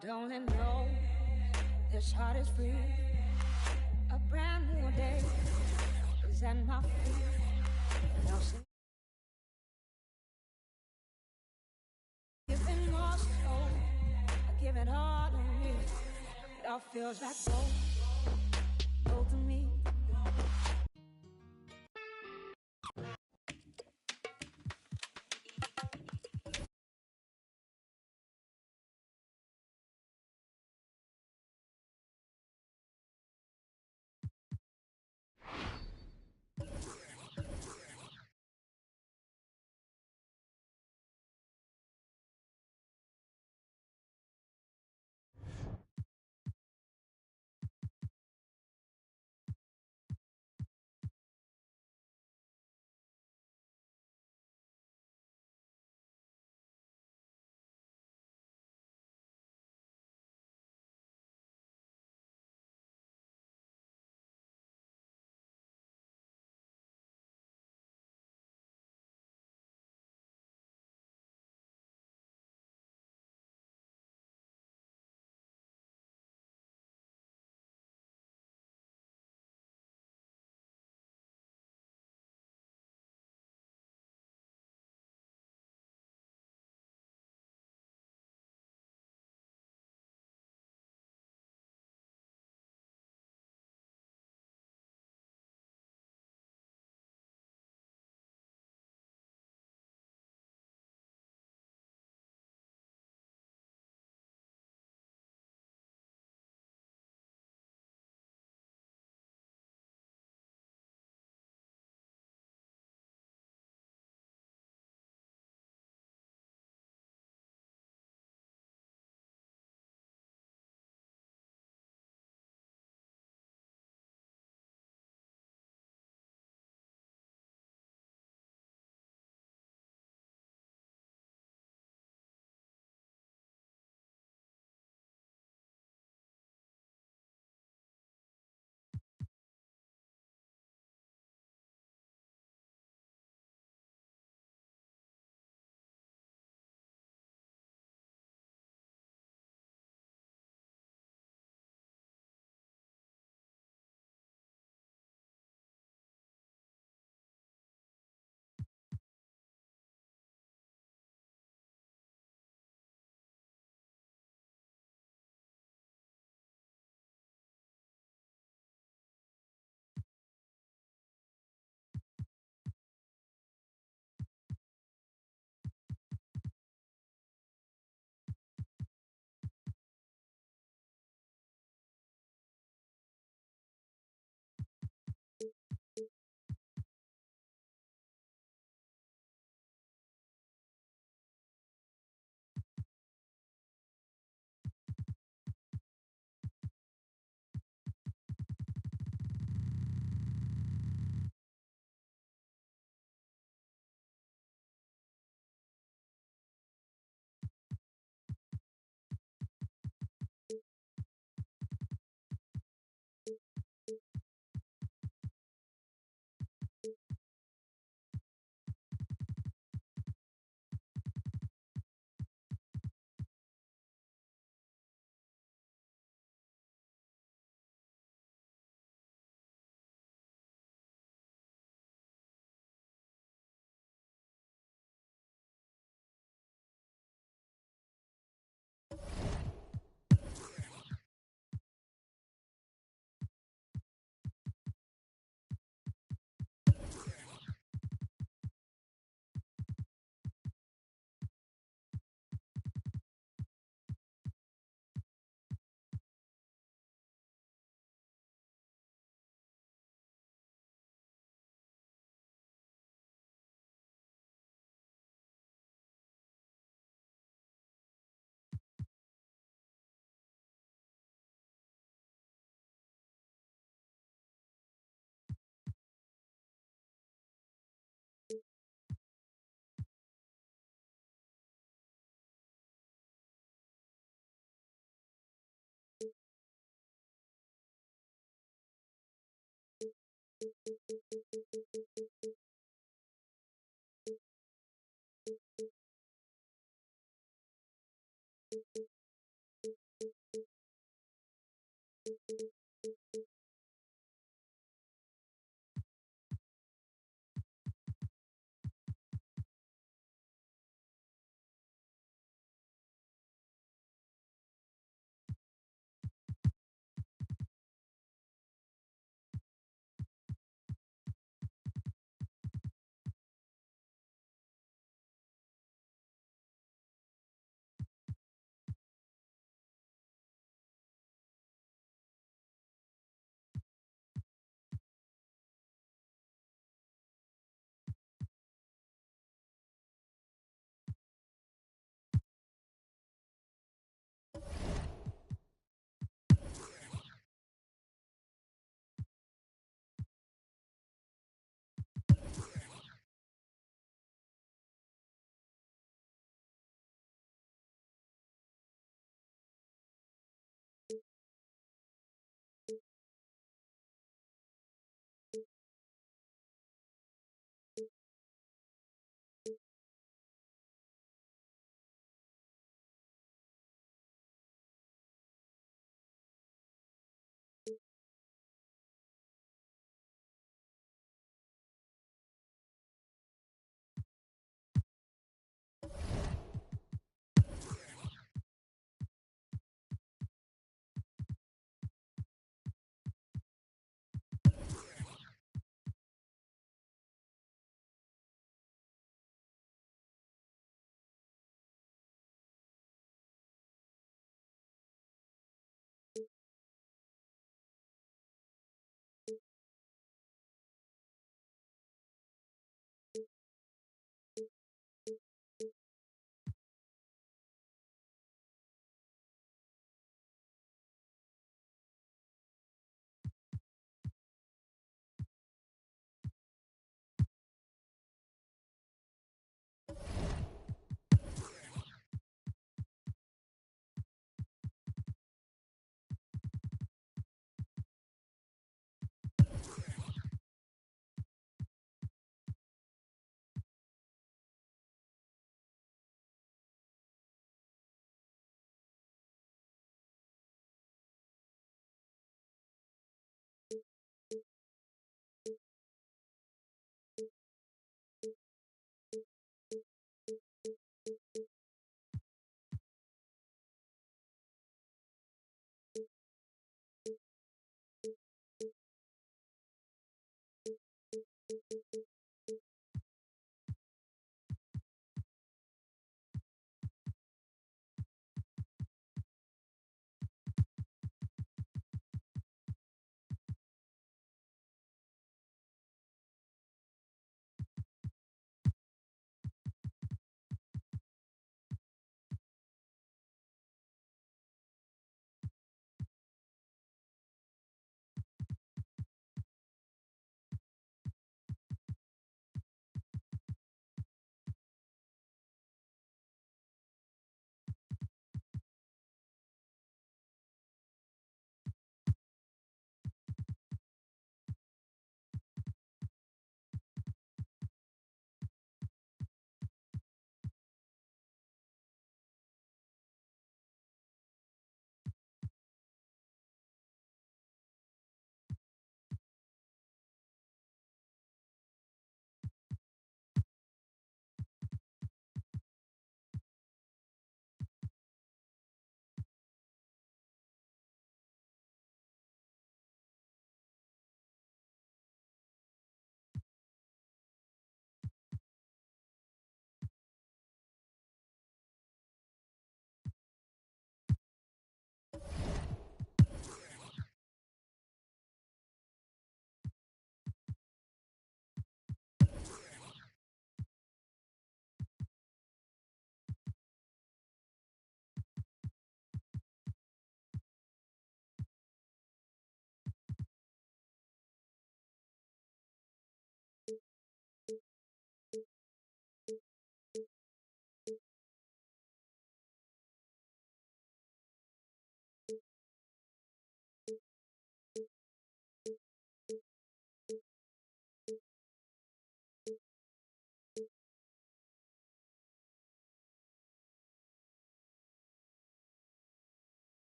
God only knows this heart is free. A brand new day is at my feet. Now sing. Giving my soul, I give it all to me. It all feels like gold, gold to me.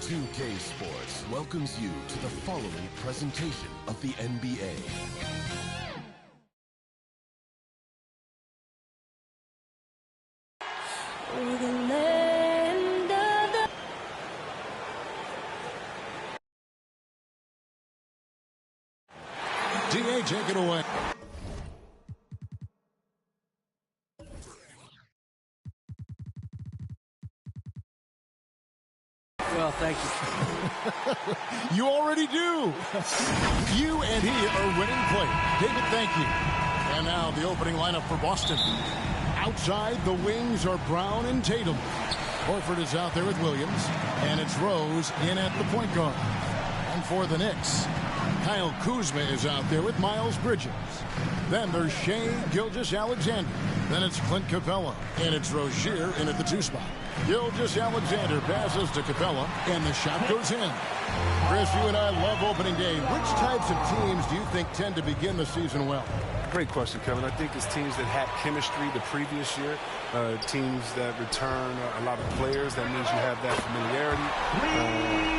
2K Sports welcomes you to the following presentation of the NBA. DA, take it away. Well, thank you. You already do. You and he are winning play. David, thank you. And now the opening lineup for Boston. Outside, the wings are Brown and Tatum. Horford is out there with Williams. And it's Rose in at the point guard. And for the Knicks, Kyle Kuzma is out there with Miles Bridges. Then there's Shai Gilgeous-Alexander. Then it's Clint Capella. And it's Rozier in at the 2 spot. Gilgeous-Alexander passes to Capella, and the shot goes in. Chris, you and I love opening day. Which types of teams do you think tend to begin the season well? Great question, Kevin. I think it's teams that had chemistry the previous year, teams that return a lot of players. That means you have that familiarity.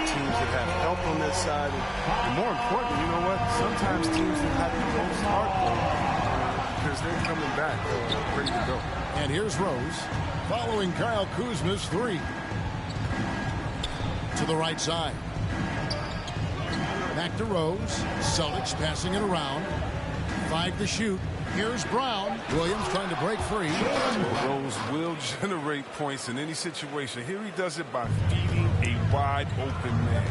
Teams that have help on that side. And more important, you know what? Sometimes teams that have the most heart because they're coming back ready to go. And here's Rose following Kyle Kuzma's three. To the right side. Back to Rose. Celtics passing it around. 5 to shoot. Here's Brown. Williams trying to break free. Rose will generate points in any situation. Here he does it by feeding a wide open man.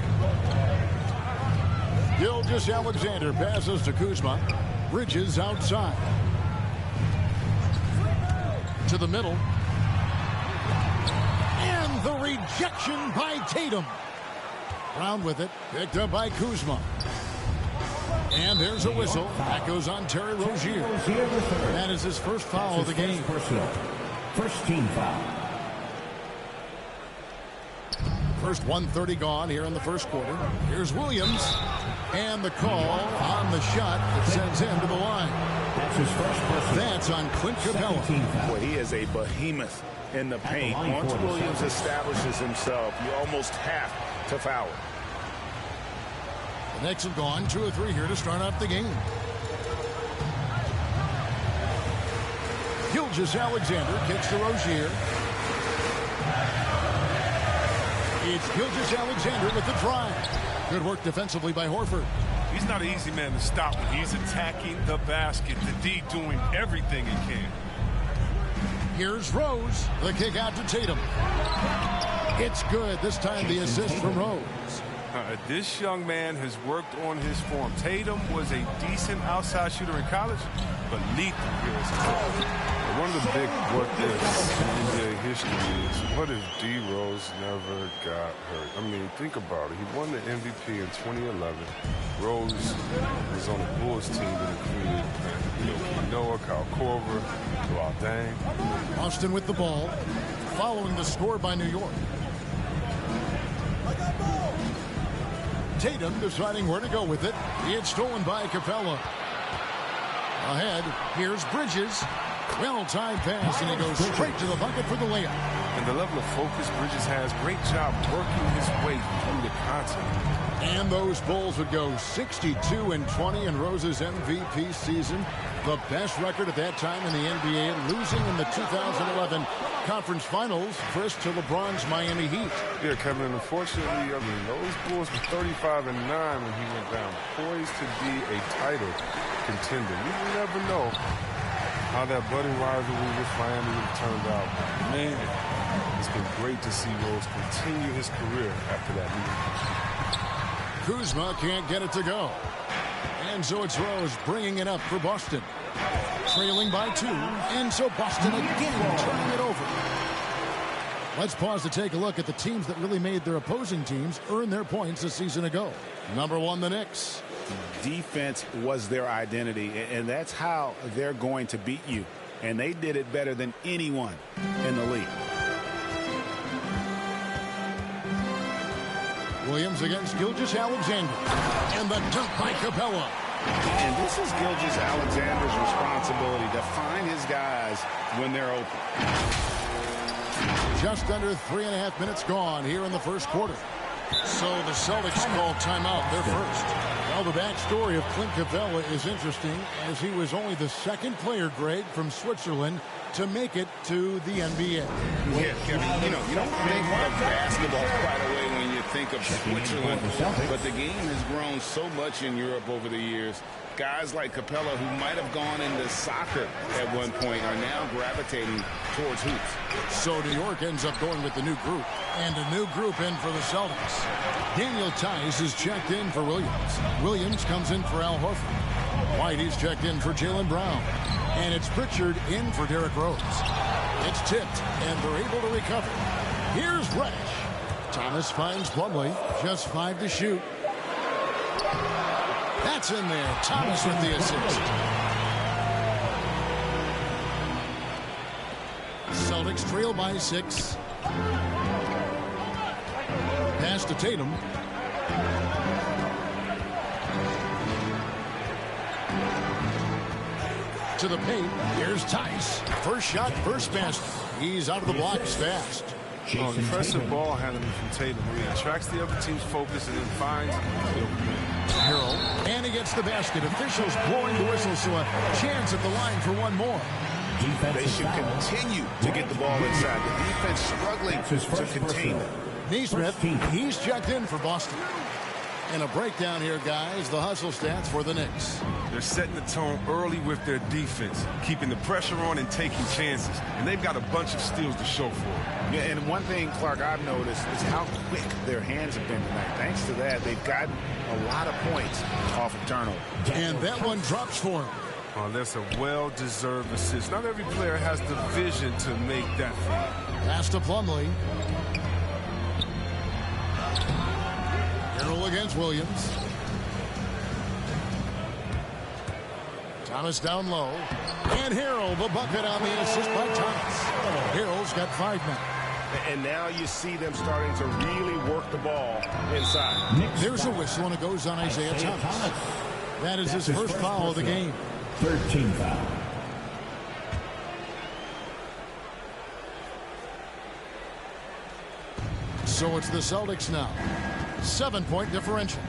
Gilgeous-Alexander passes to Kuzma. Bridges outside. To the middle. And the rejection by Tatum. Brown with it. Picked up by Kuzma. And there's a whistle. That goes on Terry Rozier. That is his first foul of the game. First team foul. First 1:30 gone here in the first quarter. Here's Williams. And the call on the shot that sends him to the line. That's his first personal. That's on Clint Capella. Boy, he is a behemoth in the paint. Once Williams establishes himself, you almost have to foul him. The Knicks have gone 2 of 3 here to start off the game. Gilgeous-Alexander kicks to Rozier. It's Gilgeous-Alexander with the drive. Good work defensively by Horford. He's not an easy man to stop when he's attacking the basket. The D doing everything he can. Here's Rose. The kick out to Tatum. It's good. This time the assist from Rose. This young man has worked on his form. Tatum was a decent outside shooter in college, but lethal here as a pro. One of the big what ifs in NBA history is, what if D. Rose never got hurt? I mean, think about it. He won the MVP in 2011. Rose was on the Bulls team that included Noah, Kyle Korver, Luol Deng. Boston with the ball, following the score by New York. Tatum deciding where to go with it. It's stolen by Capella. Ahead, here's Bridges. Well-timed pass, and he goes straight to the bucket for the layup. And the level of focus Bridges has, great job working his way through the contact. And those Bulls would go 62-20 in Rose's MVP season. The best record at that time in the NBA, losing in the 2011 Conference Finals first to LeBron's Miami Heat. Yeah, Kevin, unfortunately, I mean, those Bulls were 35-9 when he went down, poised to be a title contender. You never know how that budding rivalry with Miami would have turned out. Man, it's been great to see Rose continue his career after that meeting. Kuzma can't get it to go. And so it's Rose bringing it up for Boston. Trailing by 2. And so Boston again turning it over. Let's pause to take a look at the teams that really made their opposing teams earn their points a season ago. Number 1, the Knicks. Defense was their identity, and that's how they're going to beat you. And they did it better than anyone in the league. Williams against Gilgeous-Alexander. And the dunk by Capella. And this is Gilgeous-Alexander's responsibility to find his guys when they're open. Just under 3.5 minutes gone here in the first quarter. So the Celtics call timeout. They're first. Well, the backstory of Clint Capella is interesting, as he was only the second player, Greg, from Switzerland to make it to the NBA. Yeah, Kevin, you don't think of basketball right away when you think of Switzerland, but the game has grown so much in Europe over the years. Guys like Capella, who might have gone into soccer at one point, are now gravitating towards hoops. So New York ends up going with the new group. And a new group in for the Celtics. Daniel Tice is checked in for Williams. Williams comes in for Al Horford. Whitey's checked in for Jaylen Brown. And it's Pritchard in for Derrick Rose. It's tipped, and they're able to recover. Here's Reddish. Thomas finds Plumlee. Just 5 to shoot. That's in there. Thomas with the assist. Celtics trail by 6. Pass to Tatum. To the paint. Here's Tice. First shot, first basket. He's out of the blocks fast. Oh, impressive ball handling from Tatum. He attracts the other team's focus and then finds the open man. Harrell. And he gets the basket. Officials blowing the whistle, so a chance at the line for one more. They should continue to get the ball inside. The defense struggling to contain them. Neesmith, he's checked in for Boston. And a breakdown here, guys. The hustle stats for the Knicks. They're setting the tone early with their defense, keeping the pressure on and taking chances. And they've got a bunch of steals to show for it. Yeah, and one thing, Clark, I've noticed is how quick their hands have been tonight. Thanks to that, they've gotten a lot of points off of turnover. And that one drops for him. Oh, that's a well-deserved assist. Not every player has the vision to make that feed. Pass to Plumlee. Harrell against Williams. Thomas down low. And Harrell, the bucket on the assist by Thomas. Harrell's got 5 now. And now you see them starting to really work the ball inside. There's a whistle, and it goes on Isaiah Thomas. That is his first foul of the game. 13 foul. So it's the Celtics now. 7-point differential.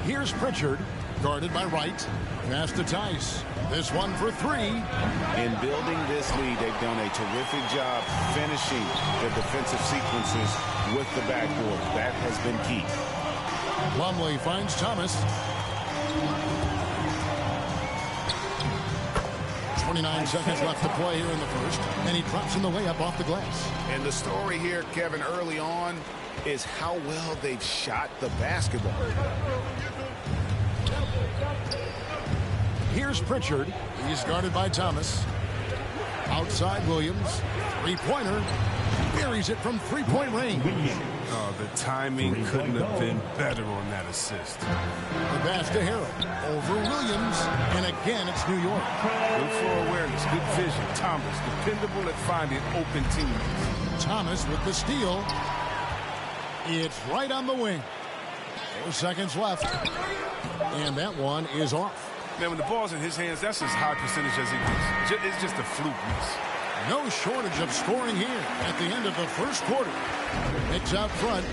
Here's Pritchard, guarded by Wright. Pass to Tice. This one for 3. In building this lead, they've done a terrific job finishing the defensive sequences with the backboard. That has been key. Plumlee finds Thomas. 29 seconds left to play here in the first, and he drops in the layup off the glass. And the story here, Kevin, early on is how well they've shot the basketball. Here's Pritchard. He's guarded by Thomas. Outside Williams. Three-pointer. Buries it from three-point range. Oh, the timing couldn't have been better on that assist. The pass to Harrell. Over Williams. And again, it's New York. Good floor awareness, good vision. Thomas, dependable at finding open teams. Thomas with the steal. It's right on the wing. 4 seconds left. And that one is off. Man, when the ball's in his hands, that's as high percentage as it gets. It's just a fluke miss. No shortage of scoring here at the end of the first quarter. Knicks out front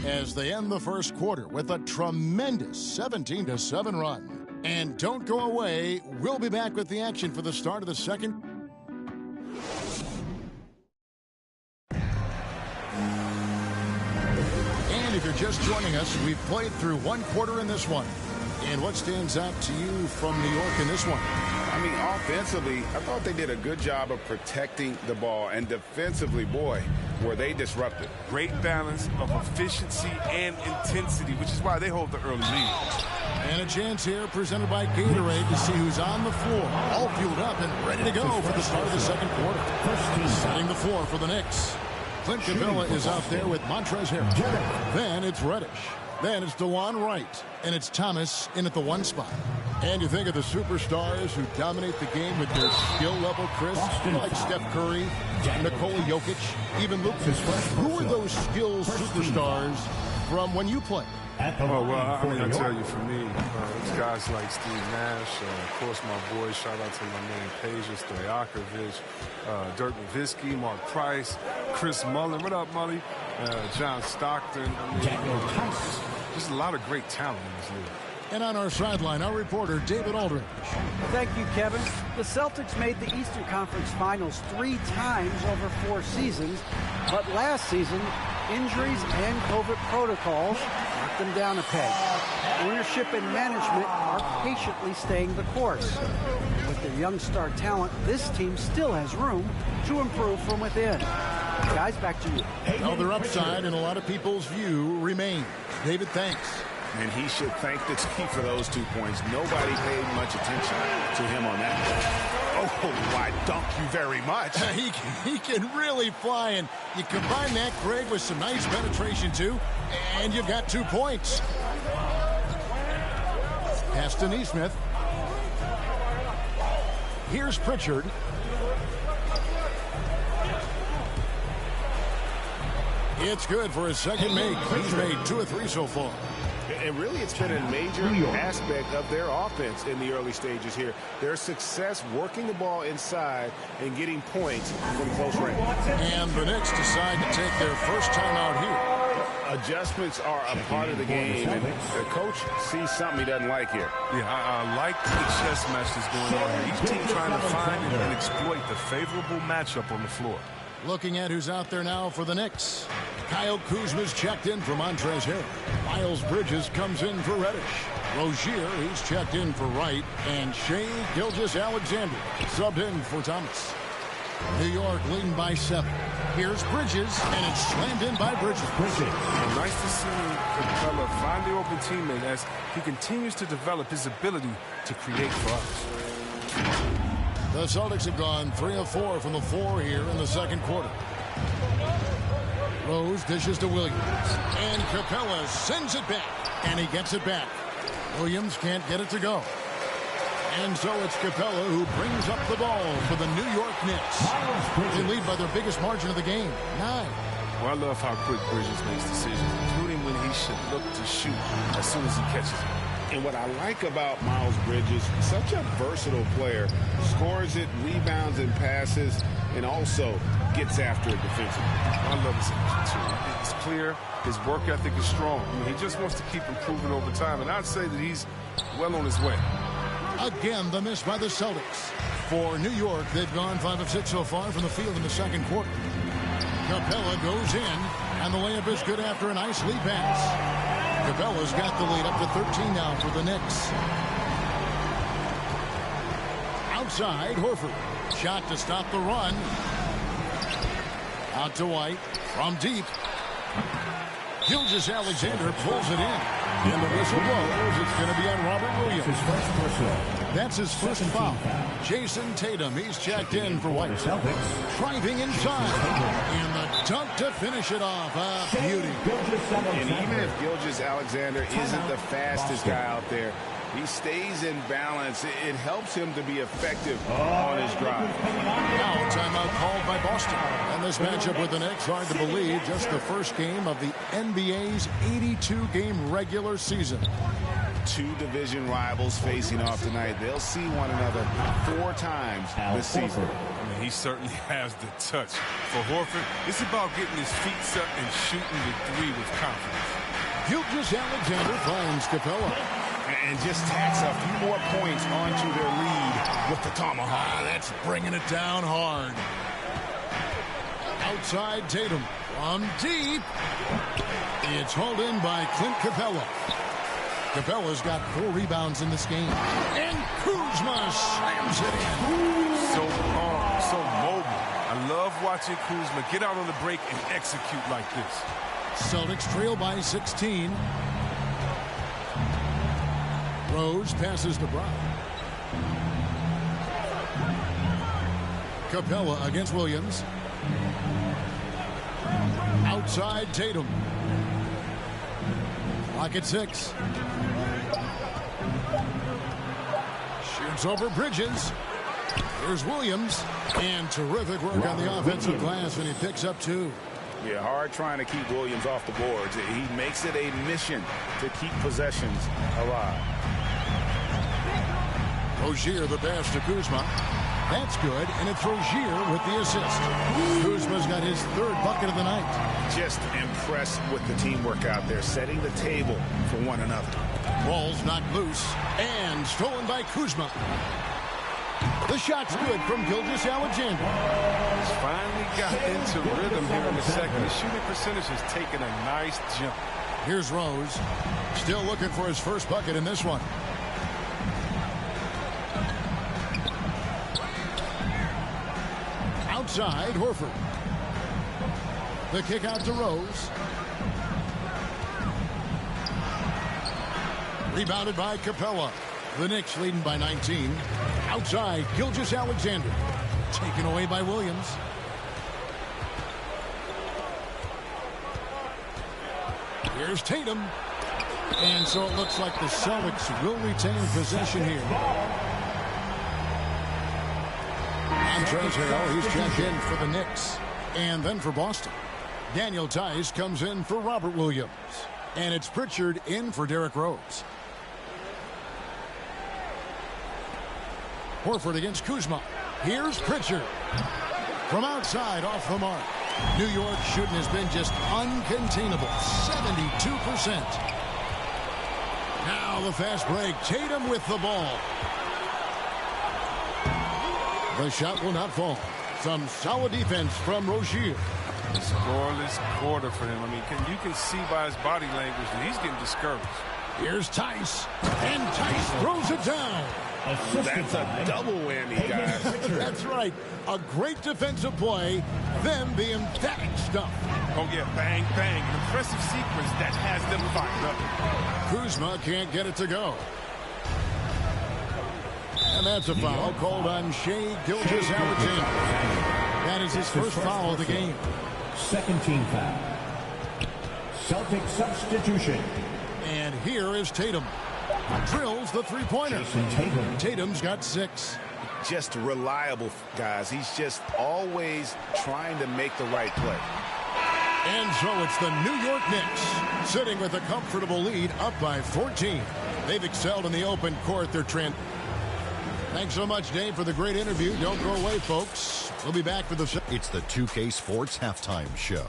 as they end the first quarter with a tremendous 17-7 run. And don't go away. We'll be back with the action for the start of the second. And if you're just joining us, we've played through one quarter in this one. And what stands out to you from New York in this one? I mean, offensively, I thought they did a good job of protecting the ball. And defensively, boy, were they disruptive. Great balance of efficiency and intensity, which is why they hold the early lead. And a chance here presented by Gatorade to see who's on the floor. All fueled up and ready to go for the start of the second quarter. Setting the floor for the Knicks. Clint Capella is out there with Montrezl Harrell. Then it's Reddish. Then it's DeLon Wright. And it's Thomas in at the 1 spot. And you think of the superstars who dominate the game with their skill level, Chris, like Steph Curry, Nikola Jokic, even Luka. Who are those skills superstars from when you play? Oh, well, I mean, I tell you, for me, it's guys like Steve Nash, of course, my boys, shout out to my man, Peja Stojakovic, Dirk Nowitzki, Mark Price, Chris Mullen. What up, Mully? John Stockton. I mean, there's a lot of great talent in this league. And on our sideline, our reporter, David Aldridge. Thank you, Kevin. The Celtics made the Eastern Conference Finals 3 times over 4 seasons, but last season, injuries and COVID protocols knocked them down a peg. Ownership and management are patiently staying the course. With their young star talent, this team still has room to improve from within. Guys, back to you. Well, their upside, in a lot of people's view, remains. David, thanks. And he should thank the team for those 2 points. Nobody paid much attention to him on that. Oh, why, thank you very much. He can really fly, and you combine that, Greg, with some nice penetration, too, and you've got 2 points. Pass to Neesmith. Here's Pritchard. It's good for his second make. He's made 2 of 3 so far. And really, it's been a major aspect of their offense in the early stages here. Their success working the ball inside and getting points from close range. And the Knicks decide to take their first time out here. Adjustments are a part of the game, and the coach sees something he doesn't like here. Yeah, I like the chess match that's going on here. Each team trying to find and exploit the favorable matchup on the floor. Looking at who's out there now for the Knicks. Kyle Kuzma's checked in for Montrezl Harrell. Miles Bridges comes in for Reddish. Rozier, he's checked in for Wright. And Shai Gilgeous-Alexander subbed in for Thomas. New York leading by 7. Here's Bridges, and it's slammed in by Bridges. Well, nice to see Capella find the open teammate as he continues to develop his ability to create for others. The Celtics have gone 3 of 4 from the floor here in the second quarter. Rose dishes to Williams, and Capella sends it back, and he gets it back. Williams can't get it to go. And so it's Capella who brings up the ball for the New York Knicks. They lead by their biggest margin of the game, 9. Well, I love how quick Bridges makes decisions, including when he should look to shoot as soon as he catches it. And what I like about Miles Bridges, such a versatile player, scores it, rebounds and passes, and also gets after it defensively. I love his energy, too. It's clear. His work ethic is strong. I mean, he just wants to keep improving over time, and I'd say that he's well on his way. Again, the miss by the Celtics. For New York, they've gone 5 of 6 so far from the field in the second quarter. Capella goes in, and the layup is good after a nice lead pass. Capella's got the lead up to 13 now for the Knicks. Outside, Horford. Shot to stop the run. Out to White. From deep. Gilgeous-Alexander pulls it in. And the whistle blows. It's going to be on Robert Williams. That's his first foul. Jason Tatum, he's checked in for White. Driving inside. And the dunk to finish it off. A beauty. And even if Gilgeous-Alexander isn't the fastest guy out there, he stays in balance. It helps him to be effective on his drive. Now, timeout called by Boston. And this matchup with the Knicks, hard to believe, just the first game of the NBA's 82-game regular season. 2 division rivals facing off tonight. They'll see one another 4 times this season. I mean, he certainly has the touch. For Horford, it's about getting his feet set and shooting the 3 with confidence. Gilgeous-Alexander finds Capella. And just tacks a few more points onto their lead with the tomahawk. That's bringing it down hard. Outside Tatum. From deep. It's hauled in by Clint Capella. Capella's got 4 rebounds in this game. And Kuzma slams it in. So long, so mobile. I love watching Kuzma get out on the break and execute like this. Celtics trail by 16. Rose passes to Brown. Capella against Williams. Outside Tatum. Clock at 6. Shoots over Bridges. Here's Williams. And terrific work on the offensive glass, and he picks up 2. Yeah, hard trying to keep Williams off the boards. He makes it a mission to keep possessions alive. Rozier the pass to Kuzma. That's good, and it's Rozier with the assist. Kuzma's got his 3rd bucket of the night. Just impressed with the teamwork out there, setting the table for one another. Ball's knocked loose, and stolen by Kuzma. The shot's good from Gilgeous-Alexander. He's finally got into rhythm here in the second. His shooting percentage has taken a nice jump. Here's Rose. Still looking for his first bucket in this one. Outside, Horford. The kick out to Rose. Rebounded by Capella. The Knicks leading by 19. Outside, Gilgeous-Alexander. Taken away by Williams. Here's Tatum. And so it looks like the Celtics will retain possession here. Montrezl Harrell, he's checked in for the Knicks. And then for Boston, Daniel Tice comes in for Robert Williams. And it's Pritchard in for Derrick Rose. Horford against Kuzma. Here's Pritchard. From outside, off the mark. New York shooting has been just uncontainable. 72%. Now the fast break. Tatum with the ball. The shot will not fall. Some solid defense from Rozier. Scoreless quarter for him. I mean, you can see by his body language that he's getting discouraged. Here's Tice. And Tice throws it down. That's a double whammy, guys. That's right. A great defensive play, then the emphatic stuff. Oh, yeah, bang, bang. An impressive sequence that has them fired up. Kuzma can't get it to go. And that's a foul called on Shai Gilgeous-Alexander. That is his first foul of the game. Second team foul. Celtic substitution. And here is Tatum. Drills the three-pointer. Tatum's got 6. Just reliable, guys. He's just always trying to make the right play. And so it's the New York Knicks sitting with a comfortable lead up by 14. They've excelled in the open court. They're Thanks so much, Dave, for the great interview. Don't go away, folks. We'll be back for the show. It's the 2K Sports Halftime Show.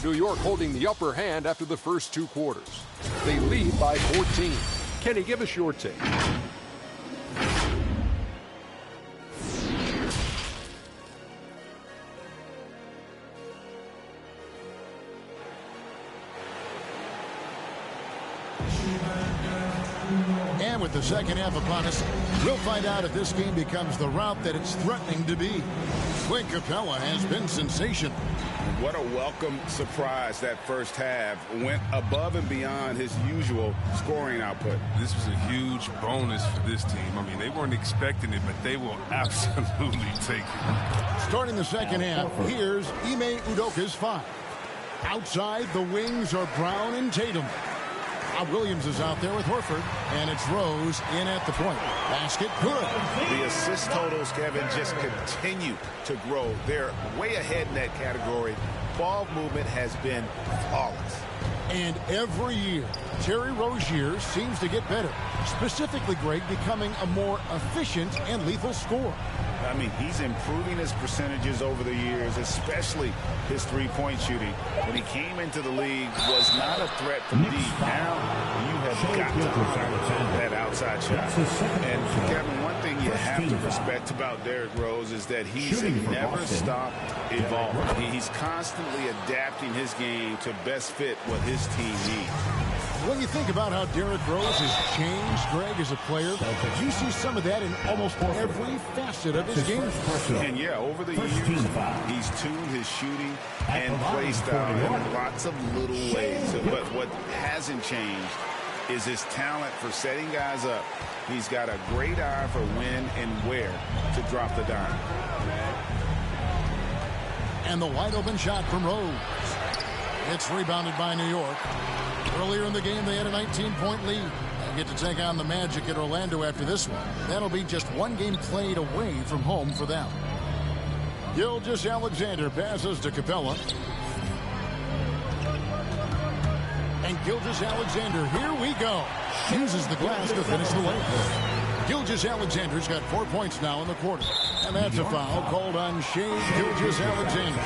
New York holding the upper hand after the first 2 quarters. They lead by 14. Kenny, give us your take. And with the second half upon us, we'll find out if this game becomes the route that it's threatening to be. Clint Capella has been sensational. What a welcome surprise that first half. Went above and beyond his usual scoring output. This was a huge bonus for this team. I mean, they weren't expecting it, but they will absolutely take it. Starting the second half, here's Ime Udoka's 5. Outside, the wings are Brown and Tatum. Williams is out there with Horford, and it's Rose in at the point. Basket good. The assist totals, Kevin, just continue to grow. They're way ahead in that category. Ball movement has been flawless. And every year, Terry Rozier seems to get better. Specifically, Greg, becoming a more efficient and lethal scorer. I mean, he's improving his percentages over the years, especially his three-point shooting. When he came into the league, was not a threat from deep. Now, you have got to honor that outside shot. And, Kevin, one thing you have to respect about Derrick Rose is that he's never stopped evolving. He's constantly adapting his game to best fit what his team needs. When you think about how Derrick Rose has changed, Greg, as a player, you see some of that in almost every facet of his game. And, yeah, over the years, he's tuned his shooting and play style in lots of little ways. But what hasn't changed is his talent for setting guys up. He's got a great eye for when and where to drop the dime. And the wide-open shot from Rose. It's rebounded by New York. Earlier in the game, they had a 19-point lead. They get to take on the Magic at Orlando after this one. That'll be just one game played away from home for them. Gilgeous-Alexander passes to Capella. And Gilgeous-Alexander, here we go. Uses the glass to finish the layup. Gilgeous-Alexander's got 4 points now in the quarter. And that's a foul called on Shai Gilgeous-Alexander.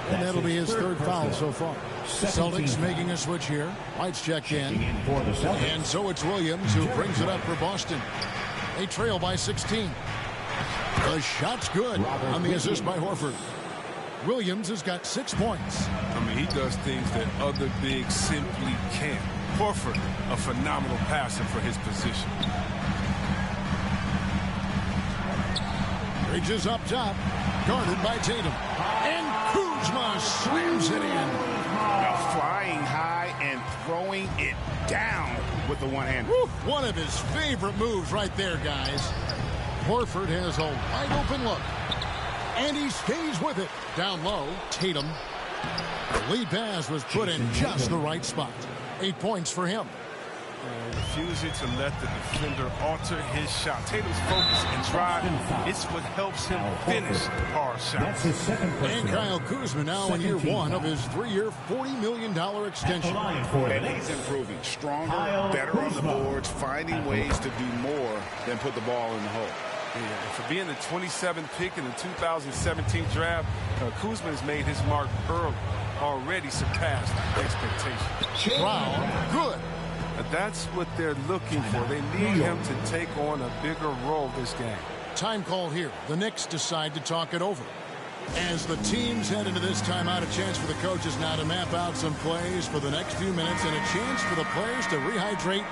And that'll be his third foul so far. Celtics making a switch here. White's checked in. And so it's Williams who brings it up for Boston. They trail by 16. The shot's good on the assist by Horford. Williams has got 6 points. I mean, he does things that other bigs simply can't. Horford, a phenomenal passer for his position. Reaches up top. Guarded by Tatum. And Kuzma slams it in. Now flying high and throwing it down with the one hand. One of his favorite moves right there, guys. Horford has a wide open look. And he stays with it. Down low, Tatum. The lead pass was put in just the right spot. 8 points for him. Refusing to let the defender alter his shot. Tatum's focus and drive, it's what helps him finish hard shots. That's his second And Kyle Kuzma now in year one of his 3-year, $40 million extension. And he's improving. Stronger, better on the boards, finding ways to do more than put the ball in the hole. Yeah, and for being the 27th pick in the 2017 draft, Kuzma has made his mark early, already surpassed expectations. Brown, good. That's what they're looking for. They need him to take on a bigger role this game. Time call here. The Knicks decide to talk it over. As the teams head into this timeout, a chance for the coaches now to map out some plays for the next few minutes and a chance for the players to rehydrate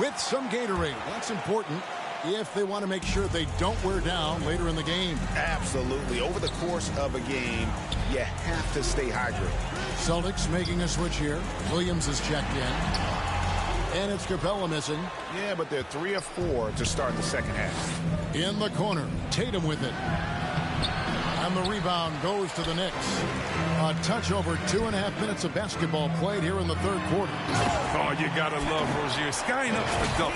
with some Gatorade. That's important if they want to make sure they don't wear down later in the game. Absolutely. Over the course of a game, you have to stay hydrated. Celtics making a switch here. Williams is checked in. And it's Capella missing. Yeah, but they're 3 of 4 to start the second half. In the corner, Tatum with it. And the rebound goes to the Knicks. A touch over 2.5 minutes of basketball played here in the third quarter. Oh, you gotta love Rozier. Skying up for the dunk.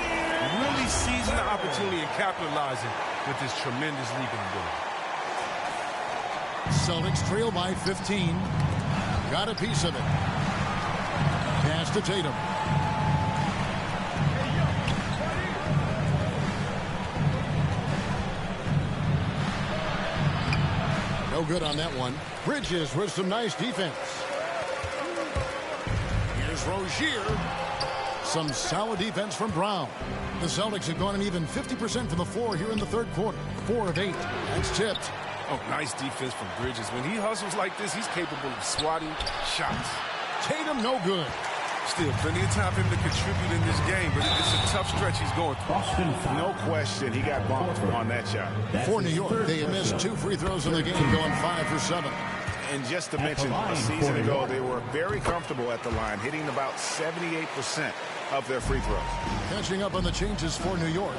Really seizing the opportunity and capitalizing with this tremendous leaping ability. Celtics trail by 15. Got a piece of it. Pass to Tatum. No good on that one. Bridges with some nice defense. Here's Rozier. Some solid defense from Brown. The Celtics have gone an even 50% from the floor here in the third quarter. 4 of 8. That's tipped. Oh, nice defense from Bridges. When he hustles like this, he's capable of swatting shots. Tatum, no good. Still, plenty of time for him to contribute in this game, but it's a tough stretch he's going through. No question, he got bumped on that shot. For New York, they have missed 2 free throws in the game, going 5 for 7. And just to mention, a season ago, they were very comfortable at the line, hitting about 78% of their free throws. Catching up on the changes for New York.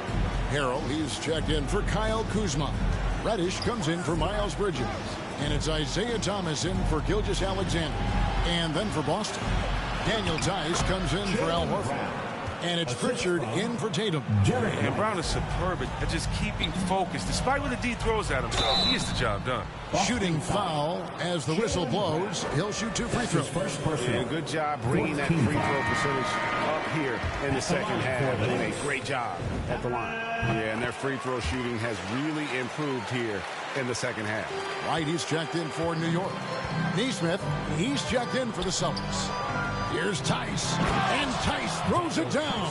Harrell, he's checked in for Kyle Kuzma. Reddish comes in for Miles Bridges. And it's Isaiah Thomas in for Gilgeous-Alexander. And then for Boston, Daniel Tice comes in for Al Horford. And it's Pritchard in for Tatum. And Brown is superb at just keeping focus. Despite when the D throws at him, he gets the job done. Shooting foul as the whistle blows. He'll shoot 2 free throws. Yeah, good job bringing that free throw percentage up here in the second half. Doing a great job at the line. Yeah, and their free throw shooting has really improved here in the second half. White, he's checked in for New York. Neesmith, he's checked in for the Celtics. Here's Tice, and Tice throws it down.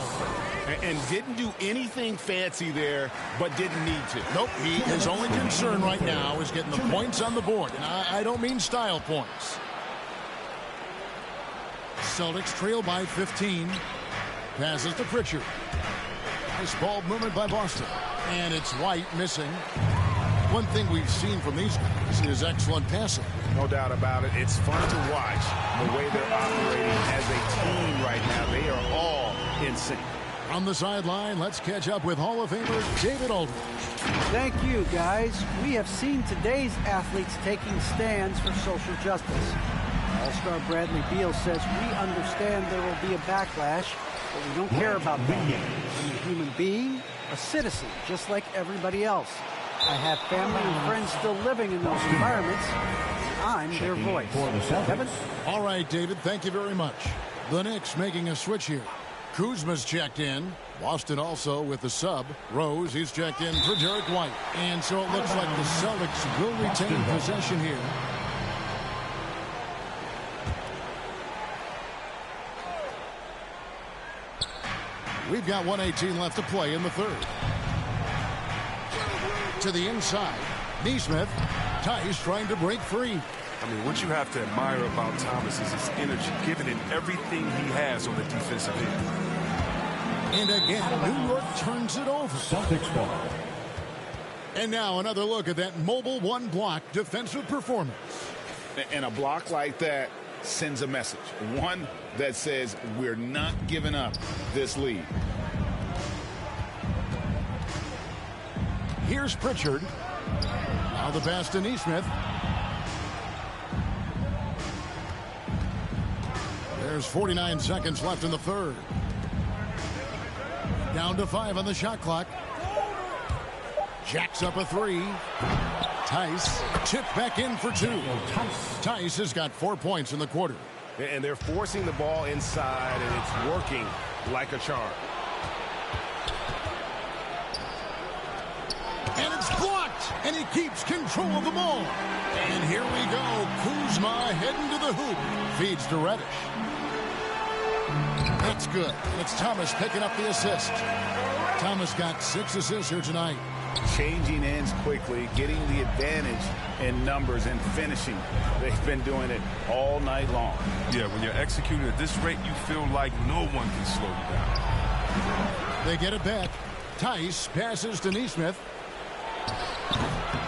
And didn't do anything fancy there, but didn't need to. Nope, his only concern right now is getting the points on the board. And I don't mean style points. Celtics trail by 15. Passes to Pritchard. Nice ball movement by Boston. And it's White missing. One thing we've seen from these guys is excellent passing. No doubt about it. It's fun to watch the way they're operating as a team right now. They are all in sync. On the sideline, let's catch up with Hall of Famer David Aldridge. Thank you, guys. We have seen today's athletes taking stands for social justice. All-star Bradley Beal says, we understand there will be a backlash, but we don't care about that. I'm a human being, a citizen, just like everybody else. I have family and friends still living in those environments. I'm their voice. Kevin? All right, David, thank you very much. The Knicks making a switch here. Kuzma's checked in. Boston also with the sub. Rose, he's checked in for Derek White. And so it looks like the Celtics will retain possession here. We've got 1:18 left to play in the third. To the inside. Neesmith. Tice trying to break free. I mean, what you have to admire about Thomas is his energy, giving it everything he has on the defensive end. And again, New York turns it over. Celtics ball. And now another look at that mobile one-block defensive performance. And a block like that sends a message. One that says we're not giving up this lead. Here's Pritchard. Now the pass to Neesmith. There's 49 seconds left in the third. Down to 5 on the shot clock. Jacks up a 3. Tice tipped back in for 2. Tice has got 4 points in the quarter. And they're forcing the ball inside, and it's working like a charm. And it's blocked, and he keeps control of the ball. And here we go. Kuzma heading to the hoop. Feeds to Reddish. That's good. It's Thomas picking up the assist. Thomas got 6 assists here tonight. Changing ends quickly, getting the advantage in numbers and finishing. They've been doing it all night long. Yeah, when you're executing at this rate, you feel like no one can slow you down. They get it back. Tice passes to Neesmith.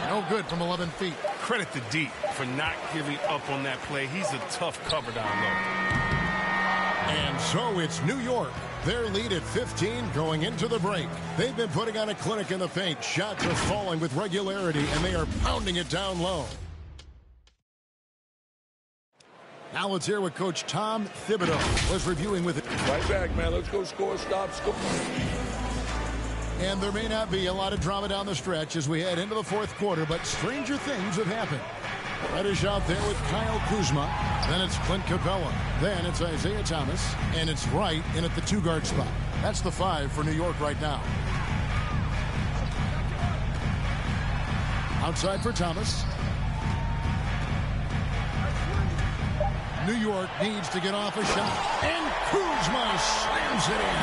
No good from 11 feet. Credit to D for not giving up on that play. He's a tough cover down low. And so it's New York. Their lead at 15 going into the break. They've been putting on a clinic in the paint. Shots are falling with regularity, and they are pounding it down low. Now let's hear what Coach Tom Thibodeau was reviewing with it. Right back, man. Let's go score. Stop. Score. And there may not be a lot of drama down the stretch as we head into the fourth quarter, but stranger things have happened. Reddish out there with Kyle Kuzma. Then it's Clint Capella. Then it's Isaiah Thomas. And it's Wright in at the 2-guard spot. That's the 5 for New York right now. Outside for Thomas. New York needs to get off a shot. And Kuzma slams it in.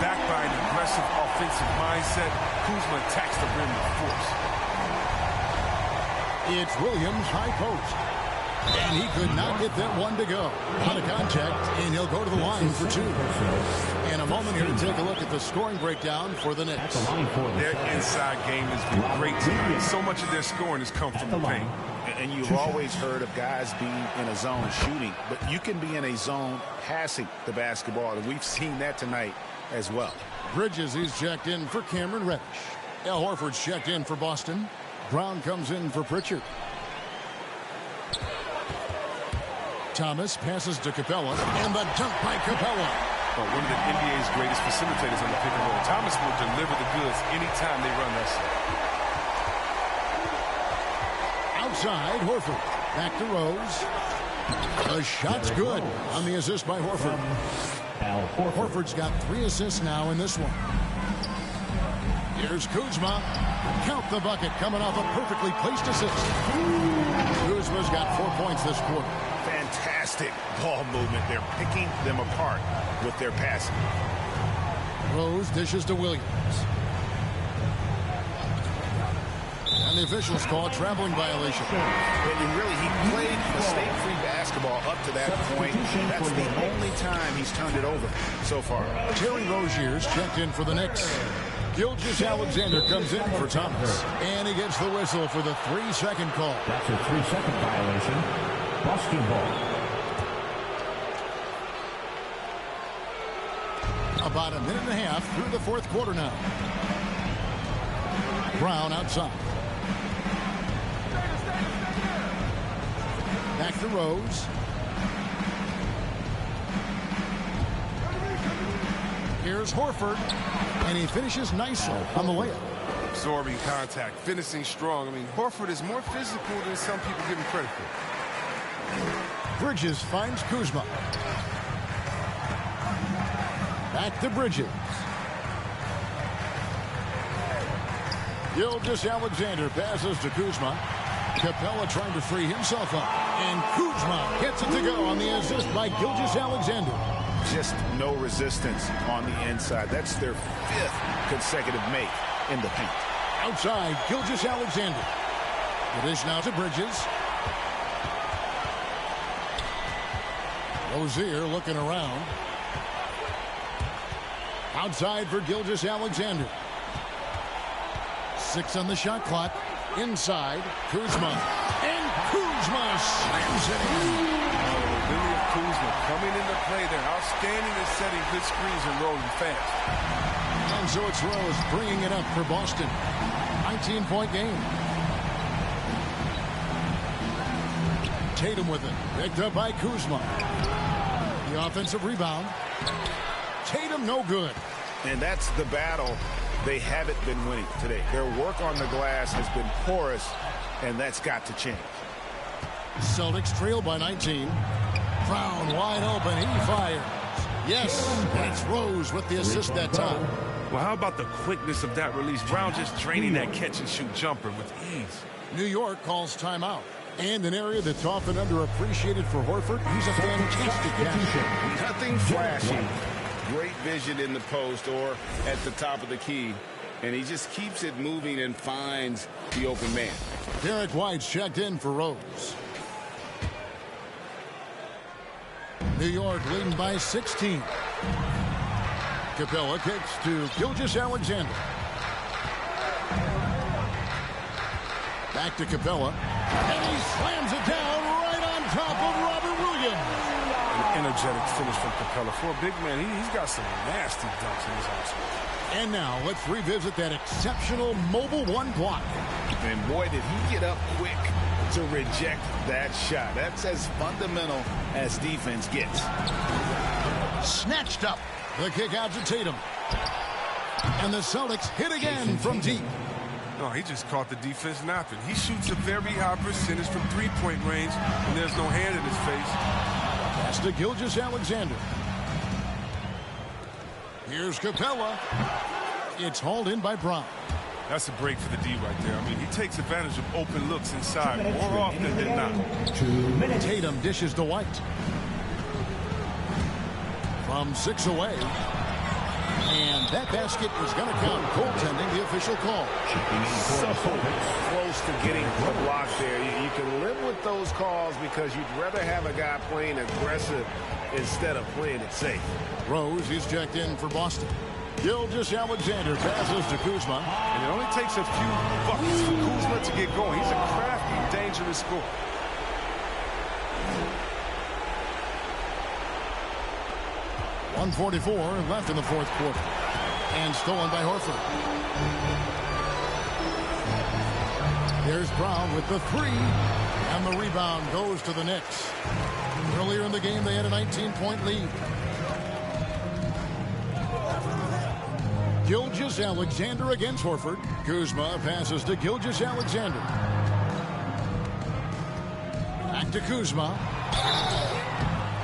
Backed by an aggressive offensive mindset, Kuzma attacks the rim with force. It's Williams high post. And he could not get that one to go. On a contact, and he'll go to the line for 2. And a moment here to take a look at the scoring breakdown for the Knicks. Their inside game has been great tonight. So much of their scoring has come from the paint. And you've always heard of guys being in a zone shooting, but you can be in a zone passing the basketball, and we've seen that tonight as well. Bridges, he's checked in for Cameron Reddish. Al Horford's checked in for Boston. Brown comes in for Pritchard. Thomas passes to Capella, and the dunk by Capella. Well, one of the NBA's greatest facilitators on the pick and roll. Thomas will deliver the goods anytime they run this. Outside, Horford. Back to Rose. The shot's good on the assist by Horford. Horford's got 3 assists now in this one. Here's Kuzma. Count the bucket coming off a perfectly placed assist. Kuzma's got 4 points this quarter. Fantastic ball movement. They're picking them apart with their passing. Rose dishes to Williams. And the officials call a traveling violation. And really, he played mistake-free basketball up to that point. That's the only time he's turned it over so far. Terry Rozier's checked in for the Knicks. Gilgeous-Alexander comes in for Thomas. And he gets the whistle for the 3-second call. That's a 3-second violation. Boston ball. About a minute and a half through the fourth quarter now. Brown outside. Back to Rose. Here's Horford. And he finishes nicely on the layup. Absorbing contact, finishing strong. I mean, Horford is more physical than some people give him credit for. Bridges finds Kuzma. Back to Bridges. Gilgeous-Alexander passes to Kuzma. Capella trying to free himself up. And Kuzma gets it to go on the assist by Gilgeous-Alexander. Just no resistance on the inside. That's their 5th consecutive make in the paint. Outside, Gilgeous-Alexander. The dish now to Bridges. Rozier looking around. Outside for Gilgeous-Alexander. 6 on the shot clock. Inside, Kuzma. And Kuzma slams it in. Billy of Kuzma coming into play there. Outstanding at setting good screens and rolling fast. And so it's Rose bringing it up for Boston. 19-point game. Tatum with it. Picked up by Kuzma. The The offensive rebound. Tatum no good. And that's the battle they haven't been winning today. Their work on the glass has been porous, and that's got to change. Celtics trail by 19. Brown wide open. He fires. Yes, and it's Rose with the assist that time. Well, how about the quickness of that release? Brown just draining that catch-and-shoot jumper with ease. New York calls timeout. And an area that's often underappreciated for Horford, he's a fantastic catcher. Nothing flashy. Great vision in the post or at the top of the key. And he just keeps it moving and finds the open man. Derek White's checked in for Rose. New York leading by 16. Capella kicks to Gilgeous-Alexander. Back to Capella. And he slams it down right on top of Robert Williams. An energetic finish from Capella. For a big man, he's got some nasty dunks in his arsenal. And now let's revisit that exceptional mobile one block. And boy, did he get up quick to reject that shot. That's as fundamental as defense gets. Snatched up. The kick out to Tatum. And the Celtics hit again from deep. No, he just caught the defense napping. He shoots a very high percentage from three-point range, and there's no hand in his face. That's to Gilgeous-Alexander. Here's Capella. It's hauled in by Brown. That's a break for the D right there. I mean, he takes advantage of open looks inside more often than not. Tatum dishes to White. From 6 away. And that basket is going to count. Goaltending, the official call. So close to getting a block there. You can live with those calls because you'd rather have a guy playing aggressive instead of playing it safe. Rose is checked in for Boston. Gilgeous-Alexander passes to Kuzma. And it only takes a few buckets for Kuzma to get going. He's a crafty, dangerous scorer. .144 left in the fourth quarter. And stolen by Horford. There's Brown with the three. And the rebound goes to the Knicks. Earlier in the game, they had a 19-point lead. Gilgeous-Alexander against Horford. Kuzma passes to Gilgeous-Alexander. Back to Kuzma.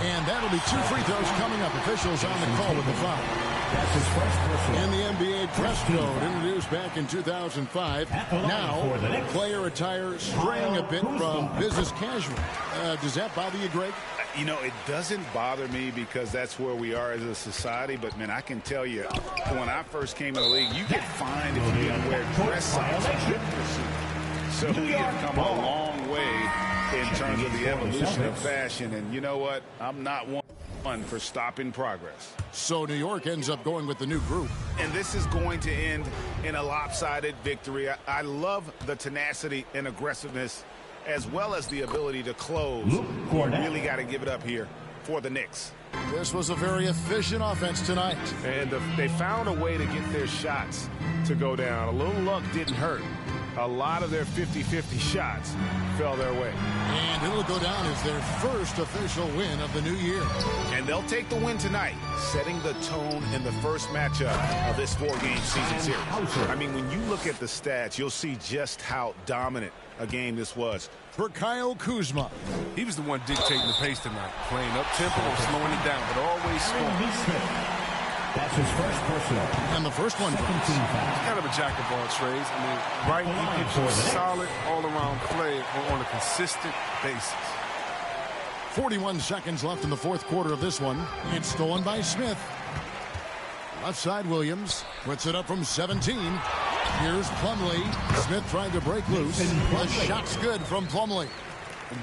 And that'll be 2 free throws coming up. Officials on the call with the foul. That's his first personal. In the NBA dress code introduced back in 2005. Now, player attire straying a bit from business casual. Does that bother you, Greg? You know, it doesn't bother me because that's where we are as a society. But, man, I can tell you, when I first came in the league, you get fined if you didn't wear dress size. So we have come a long way in terms of the evolution of fashion. And you know what? I'm not one for stopping progress. So New York ends up going with the new group. And this is going to end in a lopsided victory. I love the tenacity and aggressiveness as well as the ability to close. You really got to give it up here for the Knicks. This was a very efficient offense tonight. And they found a way to get their shots to go down. A little luck didn't hurt. A lot of their 50-50 shots fell their way. And it'll go down as their first official win of the new year. And they'll take the win tonight, setting the tone in the first matchup of this 4-game season series. I mean, when you look at the stats, you'll see just how dominant a game this was. For Kyle Kuzma. He was the one dictating the pace tonight, playing up-tempo or slowing it down, but always scoring. That's his first personal. And the first one. He's kind of a jack of all trades. I mean, right, he gives you solid all-around play on a consistent basis. 41 seconds left in the fourth quarter of this one. It's stolen by Smith. Left side, Williams puts it up from 17. Here's Plumlee. Smith trying to break loose. The shot's good from Plumlee.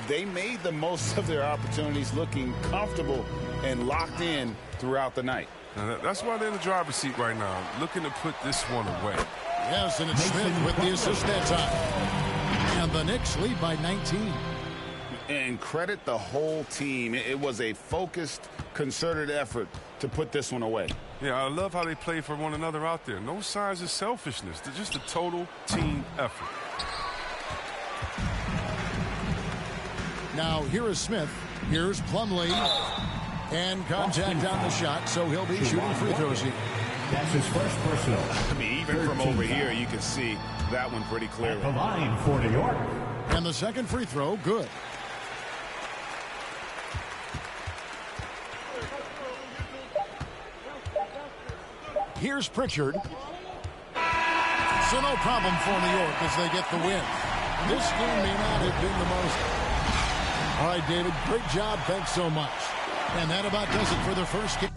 They made the most of their opportunities, looking comfortable and locked in throughout the night. That's why they're in the driver's seat right now, looking to put this one away. Yes, and it's Smith with the assist that time. And the Knicks lead by 19. And credit the whole team. It was a focused, concerted effort to put this one away. Yeah, I love how they play for one another out there. No signs of selfishness. They're just a total team effort. Now, here is Smith. Here's Plumlee. And contact on the shot, so he'll be shooting free throws here. That's his first personal. I mean, even from over here, you can see that one pretty clearly. At the line for New York. And the second free throw, good. Here's Pritchard. So no problem for New York as they get the win. This game may not have been the most. All right, David, great job. Thanks so much. And that about does it for the first game.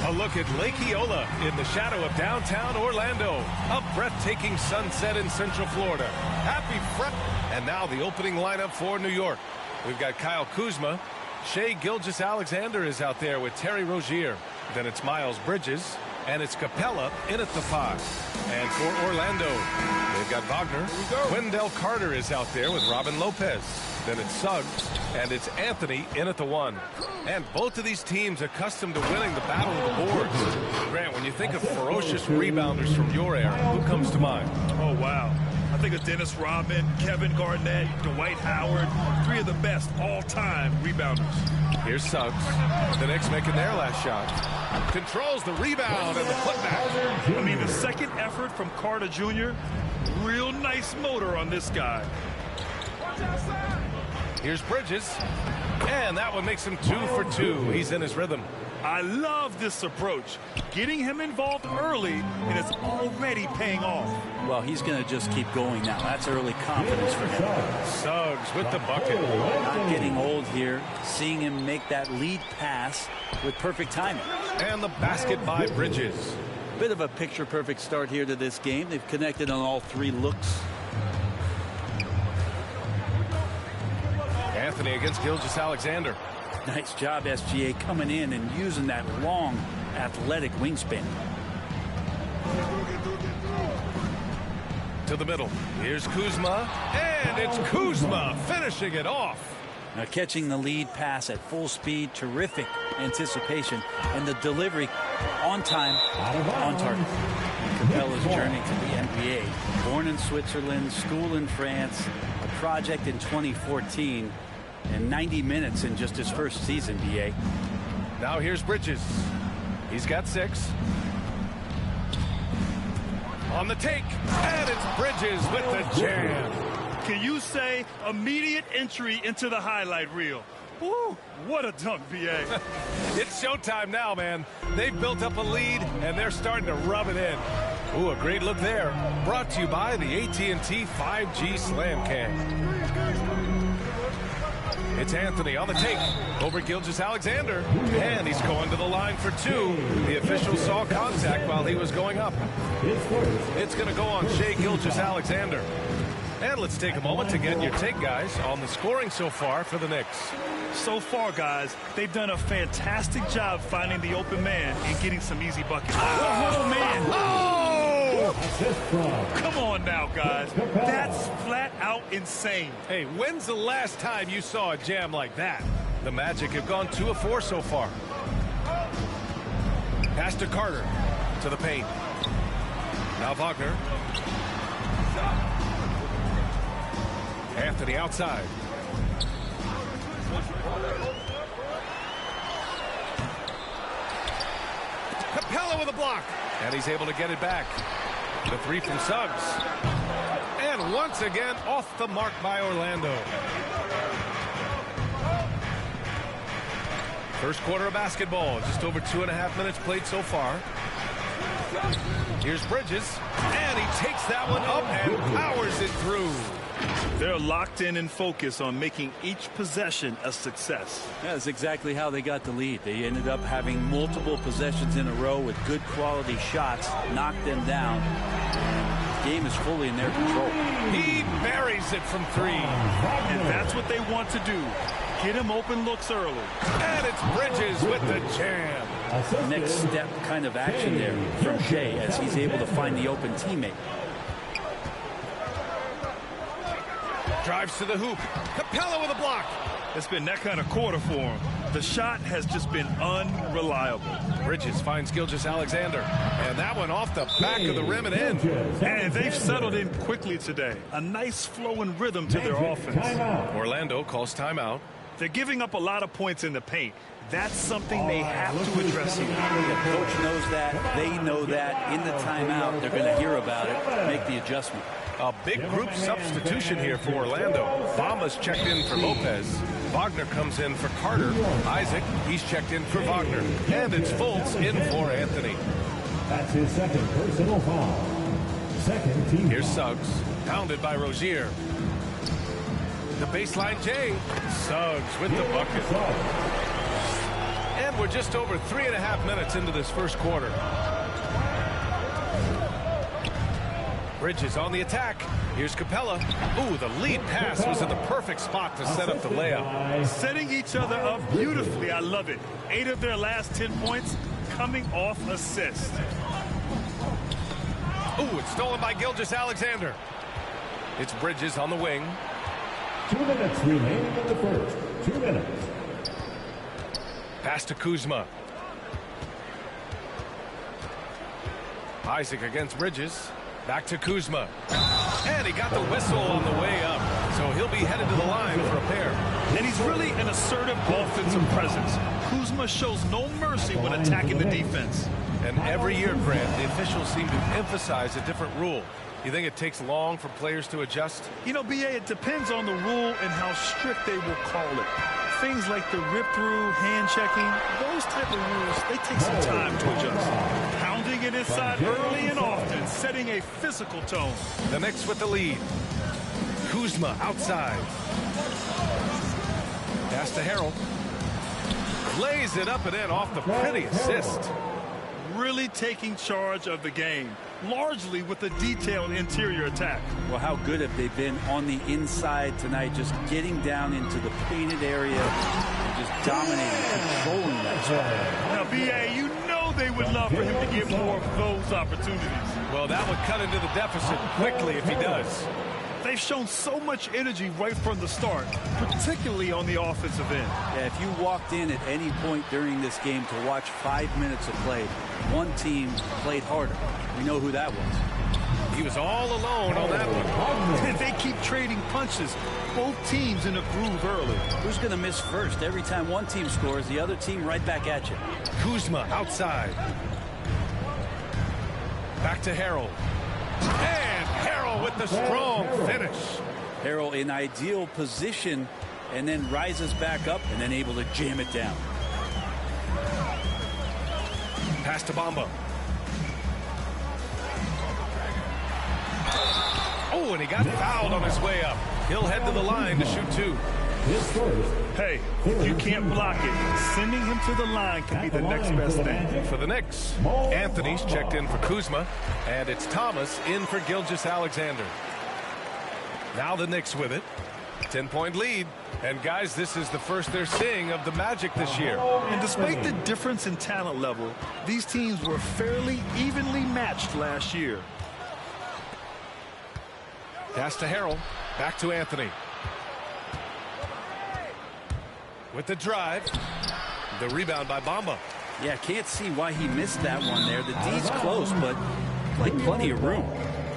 A look at Lake Eola in the shadow of downtown Orlando. A breathtaking sunset in Central Florida. Happy Friday. And now the opening lineup for New York. We've got Kyle Kuzma. Shai Gilgeous-Alexander is out there with Terry Rozier. Then it's Miles Bridges. And it's Capella in at the 5. And for Orlando, they've got Wagner. Wendell Carter is out there with Robin Lopez. Then it's Suggs. And it's Anthony in at the 1. And both of these teams accustomed to winning the battle of the boards. Grant, when you think of ferocious rebounders from your era, who comes to mind? Oh, wow. I think of Dennis Rodman, Kevin Garnett, Dwight Howard, 3 of the best all-time rebounders. Here's Suggs. The Knicks making their last shot. Controls the rebound and the putback. I mean, the second effort from Carter Jr., real nice motor on this guy. Here's Bridges. And that one makes him 2 for 2. He's in his rhythm. I love this approach. Getting him involved early, and it's already paying off. Well, he's going to just keep going now. That's early confidence for him. Suggs with the bucket. Not getting old here. Seeing him make that lead pass with perfect timing. And the basket by Bridges. Bit of a picture-perfect start here to this game. They've connected on all 3 looks. Anthony against Gilgeous-Alexander. Nice job, SGA, coming in and using that long, athletic wingspan. To the middle. Here's Kuzma. And it's Kuzma finishing it off. Now catching the lead pass at full speed. Terrific anticipation. And the delivery on time, on target. Capella's journey to the NBA. Born in Switzerland, school in France, a project in 2014. And 90 minutes in just his first season, BA. Now here's Bridges. He's got 6. On the take. And it's Bridges with the jam. Can you say immediate entry into the highlight reel? Woo, what a dunk, BA. It's showtime now, man. They've built up a lead, and they're starting to rub it in. Ooh, a great look there. Brought to you by the AT&T 5G Slam Cam. It's Anthony on the take over Gilgeous-Alexander. And he's going to the line for 2. The official saw contact while he was going up. It's going to go on Shai Gilgeous-Alexander. And let's take a moment to get your take, guys, on the scoring so far for the Knicks. So far, guys, they've done a fantastic job finding the open man and getting some easy buckets. Oh, man. Oh! Come on now, guys. That's flat out insane. Hey, when's the last time you saw a jam like that? The Magic have gone 2 of 4 so far. Pass to Carter. To the paint. Now Wagner. Anthony outside. Capella with a block. And he's able to get it back. The 3 from Suggs. And once again, off the mark by Orlando. First quarter of basketball. Just over 2.5 minutes played so far. Here's Bridges. And he takes that one up and powers it through. They're locked in and focused on making each possession a success. That's exactly how they got the lead. They ended up having multiple possessions in a row with good quality shots, knocked them down. The game is fully in their control. He buries it from 3. And that's what they want to do. Get him open looks early. And it's Bridges with the jam. Next step kind of action there from Shai as he's able to find the open teammate. Drives to the hoop. Capella with a block. It's been that kind of quarter for him. The shot has just been unreliable. Bridges finds Gilgeous-Alexander. And that one off the back of the rim and in. And they've settled in quickly today. A nice flowing rhythm to their offense. Orlando calls timeout. They're giving up a lot of points in the paint. That's something they have to address here. The coach knows that. They know that. In the timeout, they're going to hear about it, make the adjustment. A big group substitution here for Orlando. Bama's checked in for Lopez. Wagner comes in for Carter. Isaac, he's checked in for Wagner. And it's Fultz in for Anthony. That's his 2nd personal foul. 2nd team. Here's Suggs, pounded by Rozier. The baseline J. Suggs with the bucket. And we're just over 3.5 minutes into this first quarter. Bridges on the attack. Here's Capella. Ooh, the lead pass was in the perfect spot to set up the layup. Setting each other up beautifully. I love it. 8 of their last 10 points coming off assist. Ooh, it's stolen by Gilgeous-Alexander. It's Bridges on the wing. 2 minutes remaining in the first. 2 minutes. Pass to Kuzma. Isaac against Bridges. Back to Kuzma. And he got the whistle on the way up. So he'll be headed to the line for a pair. And he's really an assertive offensive presence. Kuzma shows no mercy when attacking the defense. And every year, Grant, the officials seem to emphasize a different rule. You think it takes long for players to adjust? You know, B.A., it depends on the rule and how strict they will call it. Things like the rip-through, hand-checking, those type of rules, they take some time to adjust. Pounding it inside early and often, setting a physical tone. The Knicks with the lead. Kuzma outside. Pass to Harrell. Lays it up and in off the pretty assist. Really taking charge of the game, largely with a detailed interior attack. Well, how good have they been on the inside tonight, just getting down into the painted area and just dominating, controlling that spot. Now, B.A., you know they would love for him to get more of those opportunities. Well, that would cut into the deficit quickly if he does. They've shown so much energy right from the start, particularly on the offensive end. Yeah, if you walked in at any point during this game to watch 5 minutes of play, one team played harder. We know who that was. He was all alone on that one. They keep trading punches. Both teams in a groove early. Who's going to miss first? Every time one team scores, the other team right back at you. Kuzma outside. Back to Harrell. And Harrell with the strong finish. Harrell in ideal position and then rises back up and then able to jam it down. Pass to Bamba. Oh, and he got fouled on his way up. He'll head to the line to shoot 2. Hey, if you can't block it, sending him to the line can be the next best thing. For the Knicks, Anthony's checked in for Kuzma, and it's Thomas in for Gilgeous-Alexander. Now the Knicks with it. 10-point lead. And guys, this is the first they're seeing of the Magic this year. And despite the difference in talent level, these teams were fairly evenly matched last year. Pass to Harrell. Back to Anthony. With the drive. The rebound by Bamba. Yeah, can't see why he missed that one there. The D's close, but like plenty of room.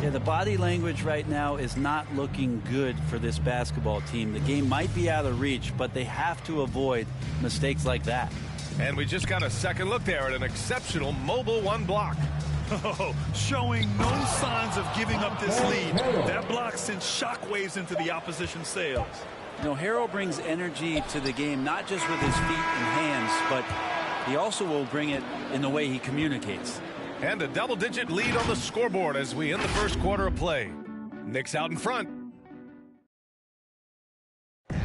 Yeah, the body language right now is not looking good for this basketball team. The game might be out of reach, but they have to avoid mistakes like that. And we just got a second look there at an exceptional mobile 1 block. Oh, showing no signs of giving up this lead. That block sends shockwaves into the opposition sails. You know, Harrell brings energy to the game, not just with his feet and hands, but he also will bring it in the way he communicates. And a double-digit lead on the scoreboard as we end the first quarter of play. Knicks out in front. And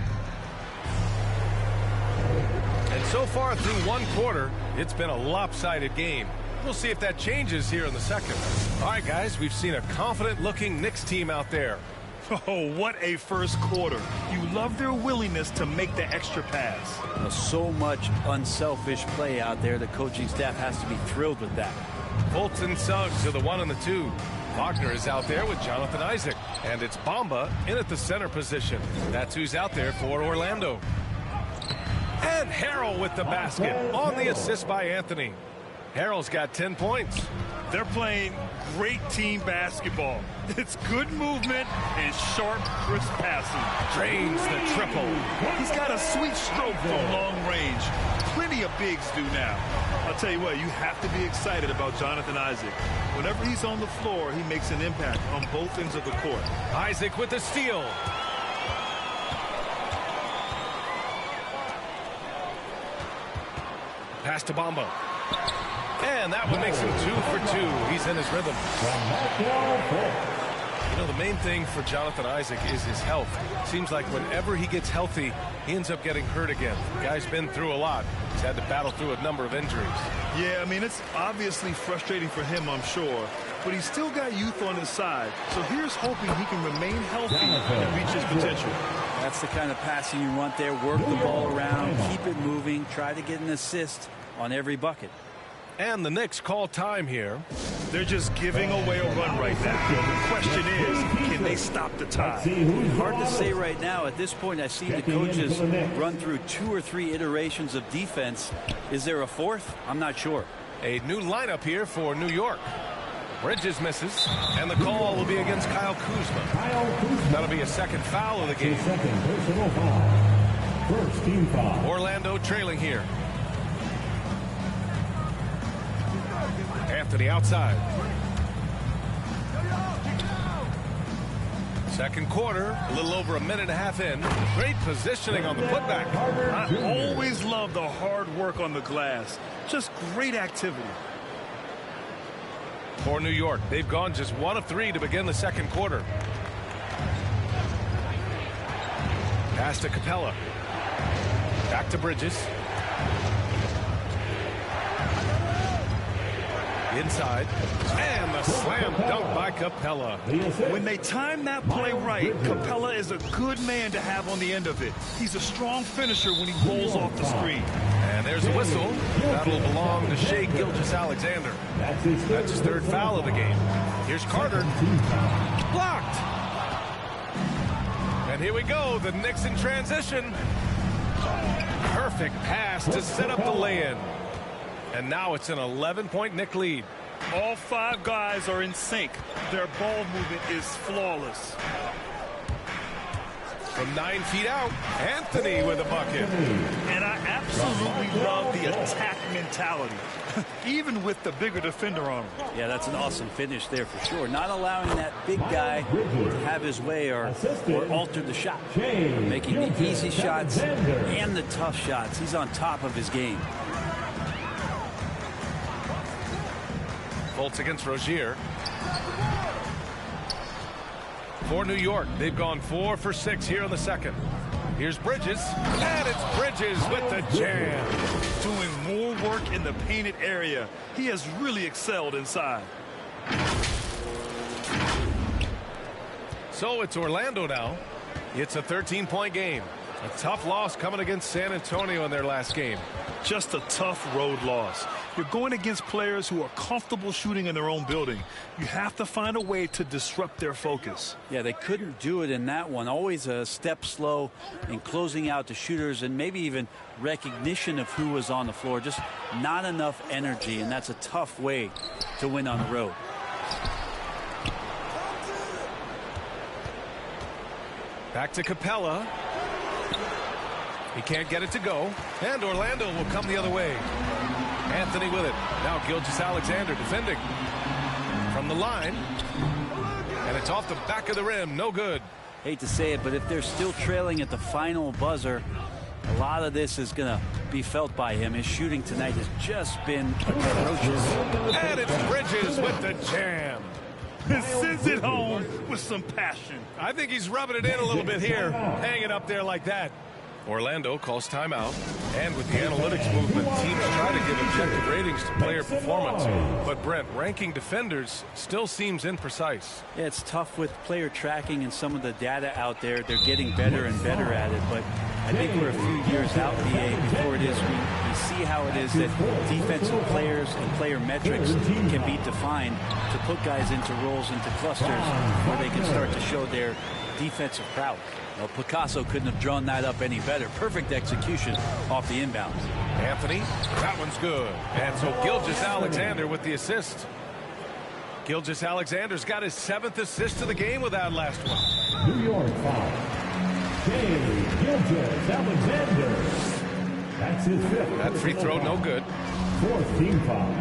so far through 1 quarter, it's been a lopsided game. We'll see if that changes here in the second. All right, guys, we've seen a confident-looking Knicks team out there. Oh, what a first quarter. You love their willingness to make the extra pass. So much unselfish play out there. The coaching staff has to be thrilled with that. Fultz and Suggs to the 1 and the 2. Wagner is out there with Jonathan Isaac. And it's Bamba in at the center position. That's who's out there for Orlando. And Harrell with the basket on the assist by Anthony. Harrell's got 10 points. They're playing great team basketball. It's good movement and sharp, crisp passing. Drains the triple. He's got a sweet stroke from long range. Plenty of bigs do now. I'll tell you what, you have to be excited about Jonathan Isaac. Whenever he's on the floor, he makes an impact on both ends of the court. Isaac with the steal. Pass to Bamba. And that one makes him 2 for 2. He's in his rhythm. You know, the main thing for Jonathan Isaac is his health. Seems like whenever he gets healthy, he ends up getting hurt again. The guy's been through a lot. He's had to battle through a number of injuries. Yeah, I mean, it's obviously frustrating for him, I'm sure. But he's still got youth on his side. So here's hoping he can remain healthy and reach his potential. That's the kind of passing you want there. Work the ball around, keep it moving, try to get an assist on every bucket. And the Knicks call time here. They're just giving away a run right now. The question is, can they stop the tide? Hard to say right now. At this point, I've seen the coaches run through 2 or 3 iterations of defense. Is there a fourth? I'm not sure. A new lineup here for New York. Bridges misses, and the call will be against Kyle Kuzma. That'll be a second foul of the game. Second personal foul. First team foul. Orlando trailing here. Anthony outside. Second quarter, a little over a minute and a half in. Great positioning on the putback. I always love the hard work on the glass. Just great activity. For New York, they've gone just 1 of 3 to begin the second quarter. Pass to Capella. Back to Bridges. Inside. And the slam dunk by Capella. When they time that play right, Capella is a good man to have on the end of it. He's a strong finisher when he rolls off the screen. And there's a whistle. That'll belong to Shai Gilgeous-Alexander. That's his third foul of the game. Here's Carter. Blocked. And here we go. The Knicks in transition. Perfect pass to set up the lay-in. And now it's an 11-point Knick lead. All 5 guys are in sync. Their ball movement is flawless. From 9 feet out, Anthony with a bucket. And I absolutely love the attack mentality, even with the bigger defender on him. Yeah, that's an awesome finish there for sure. Not allowing that big guy to have his way or alter the shot. Making the easy shots and the tough shots. He's on top of his game. Bolts against Rozier. For New York, they've gone 4 for 6 here in the second. Here's Bridges, and it's Bridges with the jam. Doing more work in the painted area. He has really excelled inside. So it's Orlando now. It's a 13-point game. A tough loss coming against San Antonio in their last game. Just a tough road loss. You're going against players who are comfortable shooting in their own building. You have to find a way to disrupt their focus. Yeah, they couldn't do it in that one. Always a step slow in closing out the shooters and maybe even recognition of who was on the floor. Just not enough energy, and that's a tough way to win on the road. Back to Capella. He can't get it to go. And Orlando will come the other way. Anthony with it. Now Gilgeous-Alexander defending. From the line. And it's off the back of the rim. No good. Hate to say it, but if they're still trailing at the final buzzer, a lot of this is going to be felt by him. His shooting tonight has just been atrocious. And it's Bridges with the jam. Sends it home with some passion. I think he's rubbing it in a little bit here. Hang it up there like that. Orlando calls timeout. And with the analytics movement, teams try to give objective ratings to player performance. But Brent, ranking defenders still seems imprecise. Yeah, it's tough with player tracking and some of the data out there. They're getting better and better at it. But I think we're a few years out, BA, before it is. We see how it is that defensive players and player metrics can be defined to put guys into roles, into clusters, where they can start to show their defensive prowess. Well, Picasso couldn't have drawn that up any better. Perfect execution off the inbounds. Anthony, that one's good. And so Gilgeous-Alexander with the assist. Gilgeous-Alexander's got his 7th assist of the game with that last one. New York foul. Gilgeous-Alexander. That's his 5th. That free throw no good. 4th team foul.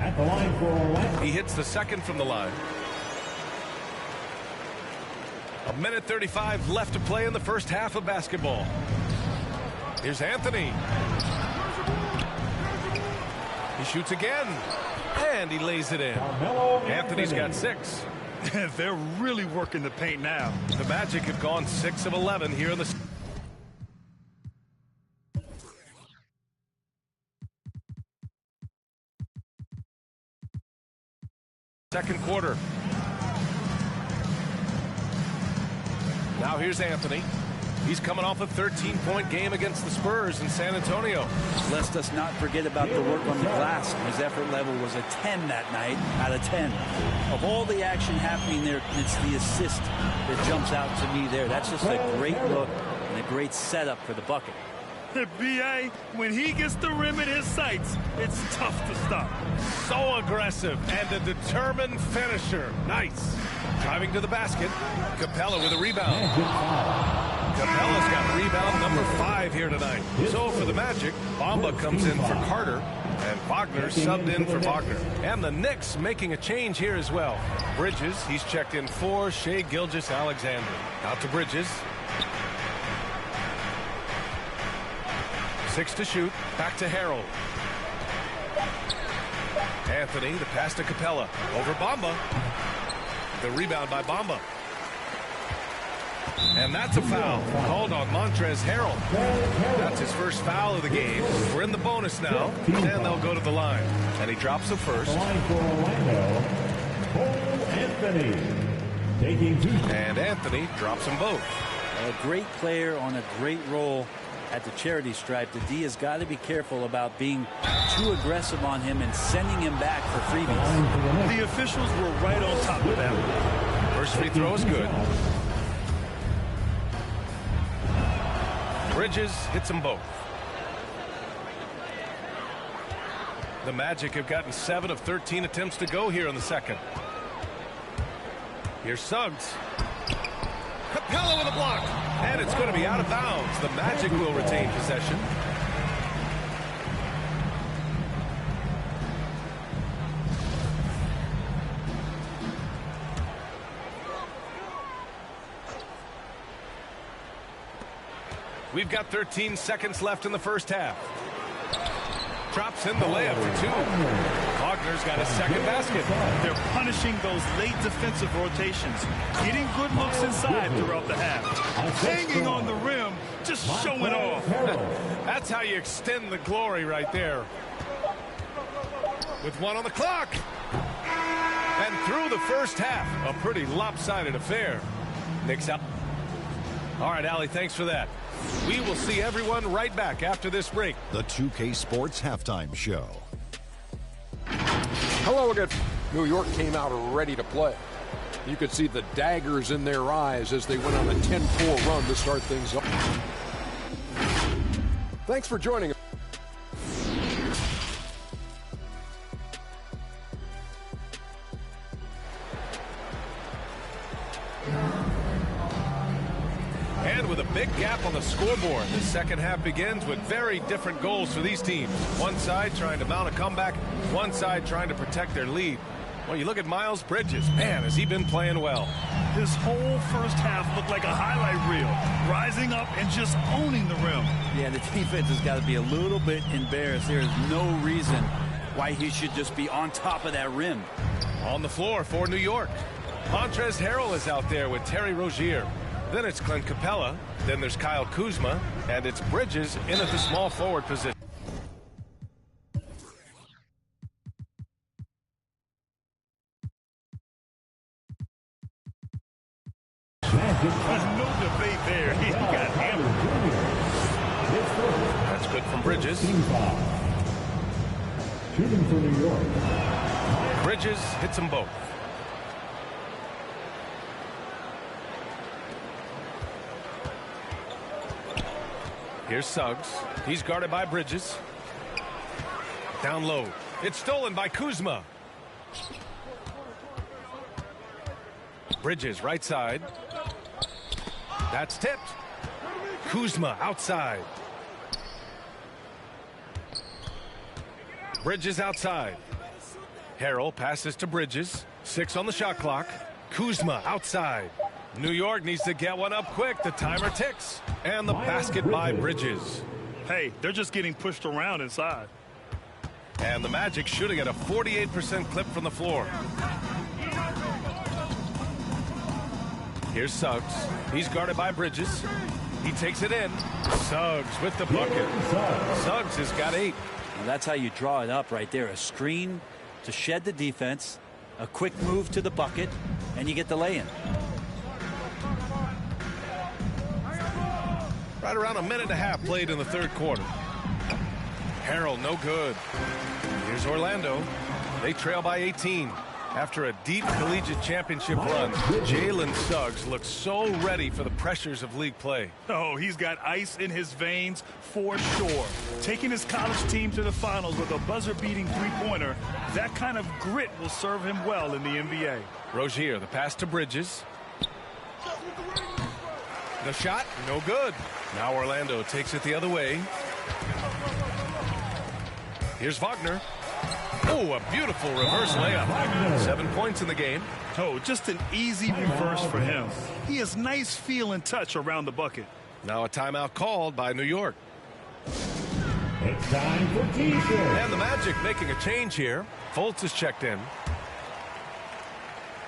At the line for Orlando. He hits the 2nd from the line. 1:35 left to play in the first half of basketball. Here's Anthony. He shoots again. And he lays it in. Anthony's got 6. They're really working the paint now. The Magic have gone 6 of 11 here in the second quarter. Now here's Anthony. He's coming off a 13-point game against the Spurs in San Antonio. Let us not forget about the work on the glass. His effort level was a 10 that night out of 10. Of all the action happening there, it's the assist that jumps out to me there. That's just a great look and a great setup for the bucket. The B.A., when he gets the rim in his sights, it's tough to stop. So aggressive and a determined finisher. Nice. Driving to the basket. Capella with a rebound. Capella's got rebound number 5 here tonight. So for the Magic, Bamba comes in for Carter, and Wagner subbed in for Wagner. And the Knicks making a change here as well. Bridges, he's checked in for Shai Gilgeous-Alexander. Out to Bridges. 6 to shoot. Back to Harrell. Anthony, the pass to Capella. Over Bamba. The rebound by Bamba. And that's a foul called on Montrezl Harrell. That's his first foul of the game. We're in the bonus now, and they'll go to the line. And he drops the first. And Anthony drops them both. A great player on a great role at the charity stripe. The D has got to be careful about being too aggressive on him and sending him back for freebies. The officials were right on top of that. First free throw is good. Bridges hits them both. The Magic have gotten 7 of 13 attempts to go here in the second. Here's Suggs. Capella with a block. And it's going to be out of bounds. The Magic will retain possession. We've got 13 seconds left in the first half. Drops in the layup for 2. Wagner's got a second basket. They're punishing those late defensive rotations, getting good looks inside throughout the half. Hanging on the rim, just showing off. That's how you extend the glory right there. With 1 on the clock. And through the first half, a pretty lopsided affair. Knicks out. All right, Allie, thanks for that. We will see everyone right back after this break. The 2K Sports Halftime Show. Hello again. New York came out ready to play. You could see the daggers in their eyes as they went on a 10-4 run to start things up. Thanks for joining us. And with a big gap on the scoreboard, the second half begins with very different goals for these teams. One side trying to mount a comeback, one side trying to protect their lead. Well, you look at Miles Bridges. Man, has he been playing well. His whole first half looked like a highlight reel, rising up and just owning the rim. Yeah, the defense has got to be a little bit embarrassed. There is no reason why he should just be on top of that rim. On the floor for New York, Montrezl Harrell is out there with Terry Rozier. Then it's Clint Capella. Then there's Kyle Kuzma. And it's Bridges in at the small forward position. There's no debate there. He got hammered. That's good from Bridges. Shooting for New York. Bridges hits them both. Here's Suggs. He's guarded by Bridges. Down low. It's stolen by Kuzma. Bridges right side. That's tipped. Kuzma outside. Bridges outside. Harrell passes to Bridges. 6 on the shot clock. Kuzma outside. New York needs to get one up quick. The timer ticks. And the basket by Bridges. Hey, they're just getting pushed around inside. And the Magic shooting at a 48% clip from the floor. Here's Suggs. He's guarded by Bridges. He takes it in. Suggs with the bucket. Suggs has got 8. Well, that's how you draw it up right there. A screen to shed the defense, a quick move to the bucket, and you get the lay-in. Right around a minute and a half played in the third quarter. Harrell, no good. Here's Orlando. They trail by 18. After a deep collegiate championship run, Jalen Suggs looks so ready for the pressures of league play. Oh, he's got ice in his veins for sure. Taking his college team to the finals with a buzzer-beating three-pointer, that kind of grit will serve him well in the NBA. Rozier, the pass to Bridges. The shot, no good. Now Orlando takes it the other way. Here's Wagner. Oh, a beautiful reverse layup. 7 points in the game. Oh, just an easy reverse for him. He has nice feel and touch around the bucket. Now a timeout called by New York. It's time for T-shirt. And the Magic making a change here. Fultz is checked in.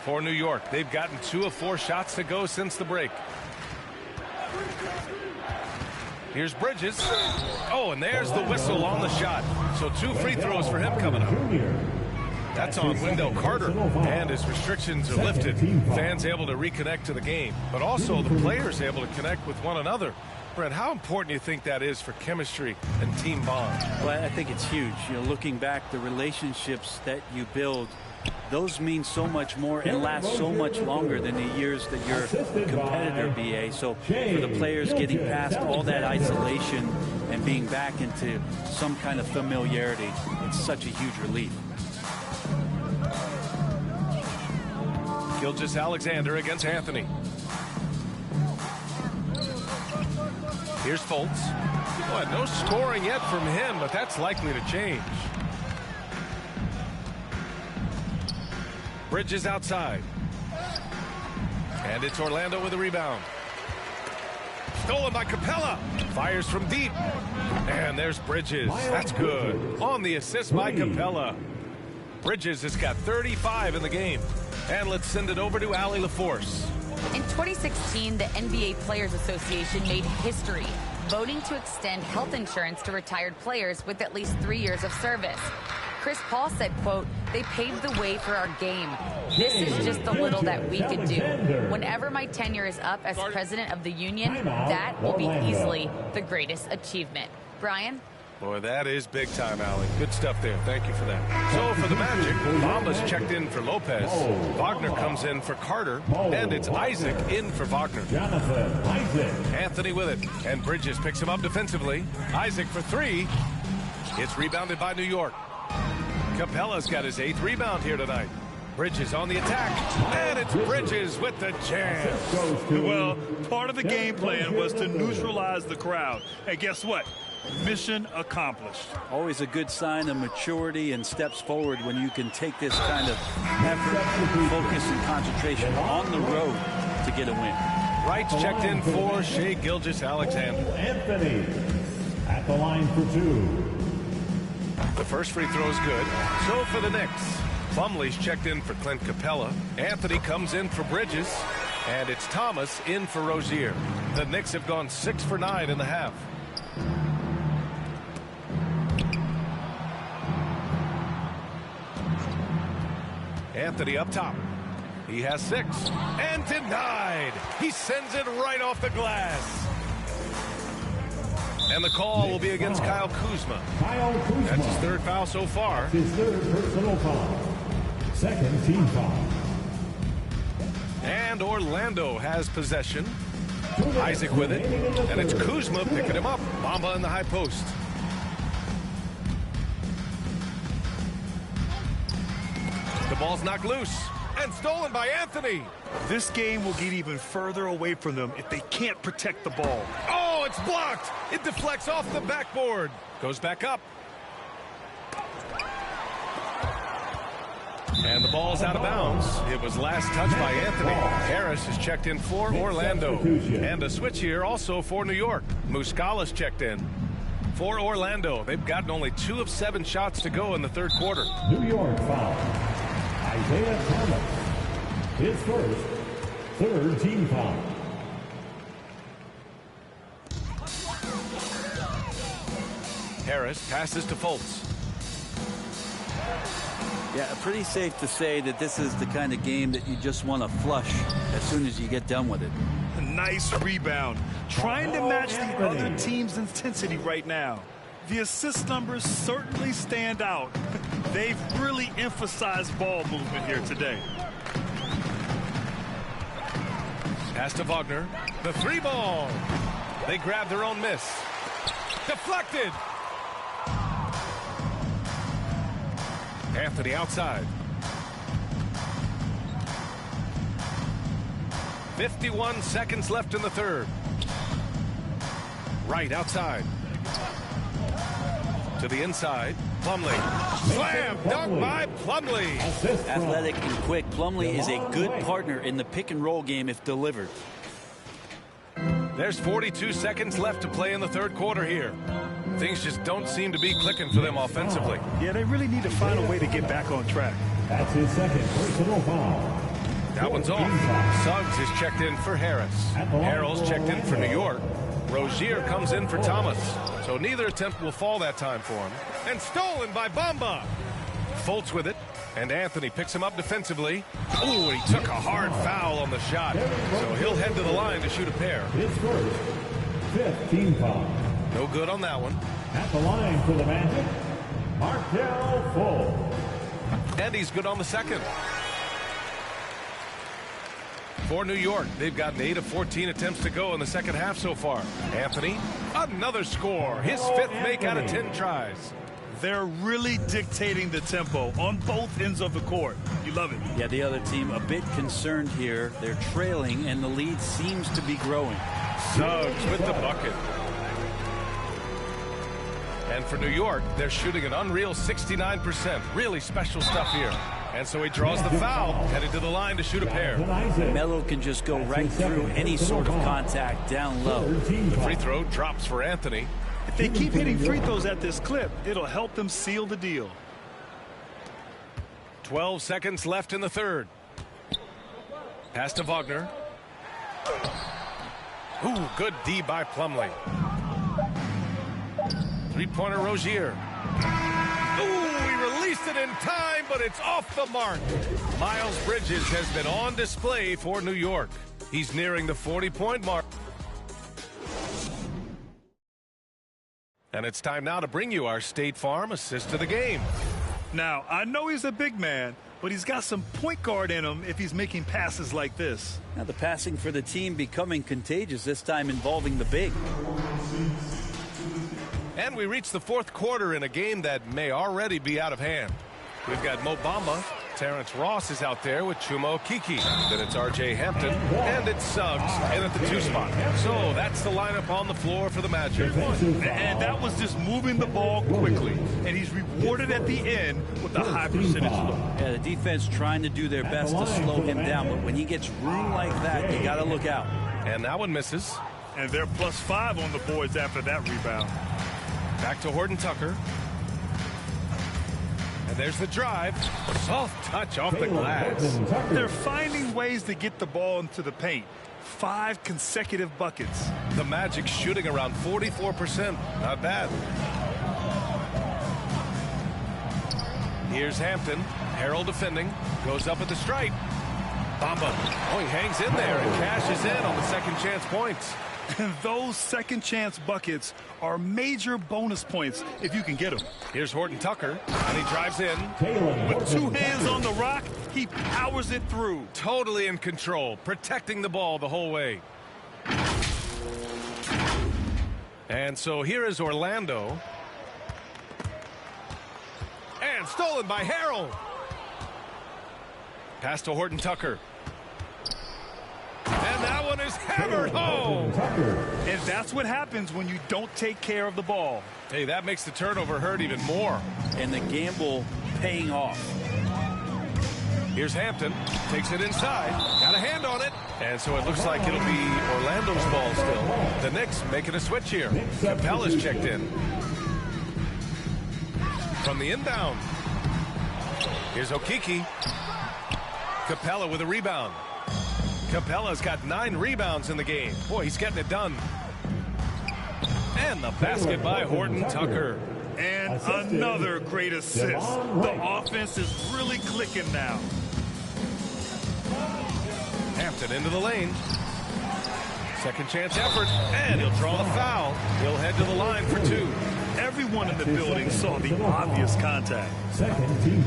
For New York, they've gotten 2 of 4 shots to go since the break. Here's Bridges. Oh, and there's the whistle on the shot. So 2 free throws for him coming up. That's on Wendell Carter, and his restrictions are lifted. Fans able to reconnect to the game, but also the players able to connect with one another. Brent, how important do you think that is for chemistry and team bond? Well, I think it's huge. You know, looking back, the relationships that you build, those mean so much more and last so much longer than the years that you're a competitor, BA. So for the players getting past all that isolation and being back into some kind of familiarity, it's such a huge relief. Gilgeous-Alexander against Anthony. Here's Fultz. Boy, no scoring yet from him, but that's likely to change. Bridges outside. And it's Orlando with a rebound. Stolen by Capella. Fires from deep. And there's Bridges. That's good. On the assist by Capella. Bridges has got 35 in the game. And let's send it over to Allie LaForce. In 2016, the NBA Players Association made history, voting to extend health insurance to retired players with at least 3 years of service. Chris Paul said, quote, "They paved the way for our game. This is just the little that we could do. Whenever my tenure is up as president of the union, that will be easily the greatest achievement." Brian? Boy, that is big time, Allie. Good stuff there. Thank you for that. So for the Magic, Bamba's checked in for Lopez. Wagner comes in for Carter. And it's Isaac in for Wagner. Anthony with it. And Bridges picks him up defensively. Isaac for 3. It's rebounded by New York. Capella's got his 8th rebound here tonight. Bridges on the attack. And it's Bridges with the jam. Well, part of the game plan was to neutralize the crowd. And guess what? Mission accomplished. Always a good sign of maturity and steps forward when you can take this kind of effort, focus, and concentration on the road to get a win. Wright's checked in for Shai Gilgeous-Alexander. Anthony at the line for 2. The first free throw is good. So for the Knicks, Plumlee's checked in for Clint Capella. Anthony comes in for Bridges. And it's Thomas in for Rozier. The Knicks have gone 6 for 9 in the half. Anthony up top. He has 6. And denied. He sends it right off the glass. And the call will be against Kyle Kuzma. That's his 3rd foul so far. His 3rd personal foul. 2nd team foul. And Orlando has possession. Isaac with it. And it's Kuzma picking him up. Bamba in the high post. The ball's knocked loose. And stolen by Anthony. This game will get even further away from them if they can't protect the ball. Oh, it's blocked. It deflects off the backboard. Goes back up. And the ball's out of bounds. It was last touched by Anthony. Harris is checked in for Orlando. And a switch here also for New York. Muscala's checked in for Orlando. They've gotten only 2 of 7 shots to go in the 3rd quarter. New York foul. Isaiah Thomas. His 1st. Third team foul. Harris passes to Fultz. Yeah, pretty safe to say that this is the kind of game that you just want to flush as soon as you get done with it. Nice rebound. Trying to match the other team's intensity right now. The assist numbers certainly stand out. They've really emphasized ball movement here today. Pass to Wagner. The three ball. They grab their own miss. Deflected. Anthony outside. 51 seconds left in the third. Right outside. To the inside. Plumlee. Slam dunk by Plumlee. Athletic and quick. Plumlee is a good partner in the pick and roll game if delivered. There's 42 seconds left to play in the third quarter here. Things just don't seem to be clicking for them offensively. Yeah, they really need to find a way to get back on track. That's his second personal foul. That one's off. Suggs is checked in for Harris. Harrell's checked in for New York. Rozier comes in for Thomas. So neither attempt will fall that time for him. And stolen by Bamba. Fultz with it. And Anthony picks him up defensively. Ooh, he took a hard foul on the shot. So he'll head to the line to shoot a pair. His first, fifth team foul. No good on that one. At the line for the Magic, Markelle Fultz. And he's good on the second. For New York, they've gotten 8 of 14 attempts to go in the second half so far. Anthony, another score. His fifth make out of 10 tries. They're really dictating the tempo on both ends of the court. You love it. Yeah, the other team a bit concerned here. They're trailing, and the lead seems to be growing. Suggs with the bucket. And for New York, they're shooting an unreal 69%. Really special stuff here. And so he draws the foul, headed to the line to shoot a pair. Melo can just go right through any sort of contact down low. The free throw drops for Anthony. If they keep hitting free throws at this clip, it'll help them seal the deal. 12 seconds left in the third. Pass to Wagner. Ooh, good D by Plumlee. Three-pointer Rozier. Ooh, he released it in time, but it's off the mark. Miles Bridges has been on display for New York. He's nearing the 40-point mark. And it's time now to bring you our State Farm assist of the game. Now, I know he's a big man, but he's got some point guard in him if he's making passes like this. Now the passing for the team becoming contagious, this time involving the big. And we reach the fourth quarter in a game that may already be out of hand. We've got Mo Bamba. Terrence Ross is out there with Chuma Okeke. Then it's R.J. Hampton. And it's Suggs in at the 2 spot. So that's the lineup on the floor for the Magic. And that was just moving the ball quickly. And he's rewarded at the end with a high percentage look. Yeah, the defense trying to do their best to slow him down. But when he gets room like that, you got to look out. And that one misses. And they're +5 on the boards after that rebound. Back to Horton Tucker. And there's the drive. Soft touch off the glass. They're finding ways to get the ball into the paint. 5 consecutive buckets. The Magic shooting around 44%. Not bad. Here's Hampton. Harrell defending. Goes up at the stripe. Bamba. Oh, he hangs in there and cashes in on the second chance points. And those second chance buckets are major bonus points if you can get them. Here's Horton Tucker, and he drives in. With 2 hands on the rock, he powers it through. Totally in control, protecting the ball the whole way. And so here is Orlando. And stolen by Harrell. Pass to Horton Tucker. And that one is hammered home. And that's what happens when you don't take care of the ball. Hey, that makes the turnover hurt even more. And the gamble paying off. Here's Hampton. Takes it inside. Got a hand on it. And so it looks like it'll be Orlando's ball still. The Knicks making a switch here. Capella's checked in. From the inbound. Here's Okeke. Capella with a rebound. Capella's got 9 rebounds in the game. Boy, he's getting it done. And the basket by Horton Tucker. And another great assist. The offense is really clicking now. Hampton into the lane. Second chance effort, and he'll draw the foul. He'll head to the line for 2. Everyone in the building saw the obvious contact.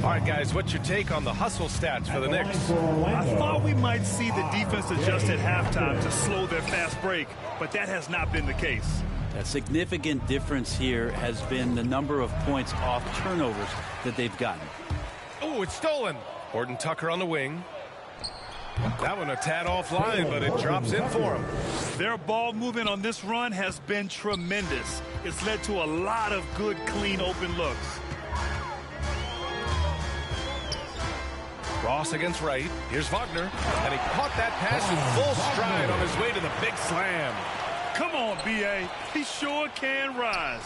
All right, guys, what's your take on the hustle stats for the Knicks? I thought we might see the defense adjust at halftime to slow their fast break, but that has not been the case. A significant difference here has been the number of points off turnovers that they've gotten. Oh, it's stolen. Horton Tucker on the wing. That one a tad offline, but it drops in for him. Their ball movement on this run has been tremendous. It's led to a lot of good, clean, open looks. Ross against Wright. Here's Wagner, and he caught that pass in full stride on his way to the big slam. Come on, B.A. He sure can rise.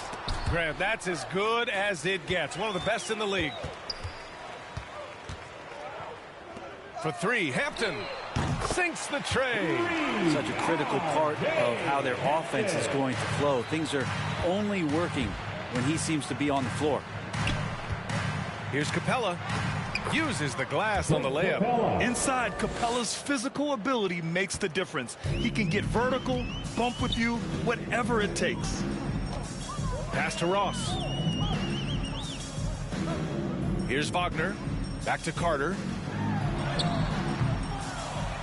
Graham, that's as good as it gets. One of the best in the league. For 3, Hampton sinks the tray. Such a critical part of how their offense is going to flow. Things are only working when he seems to be on the floor. Here's Capella. Uses the glass on the layup. Inside, Capella's physical ability makes the difference. He can get vertical, bump with you, whatever it takes. Pass to Ross. Here's Wagner. Back to Carter.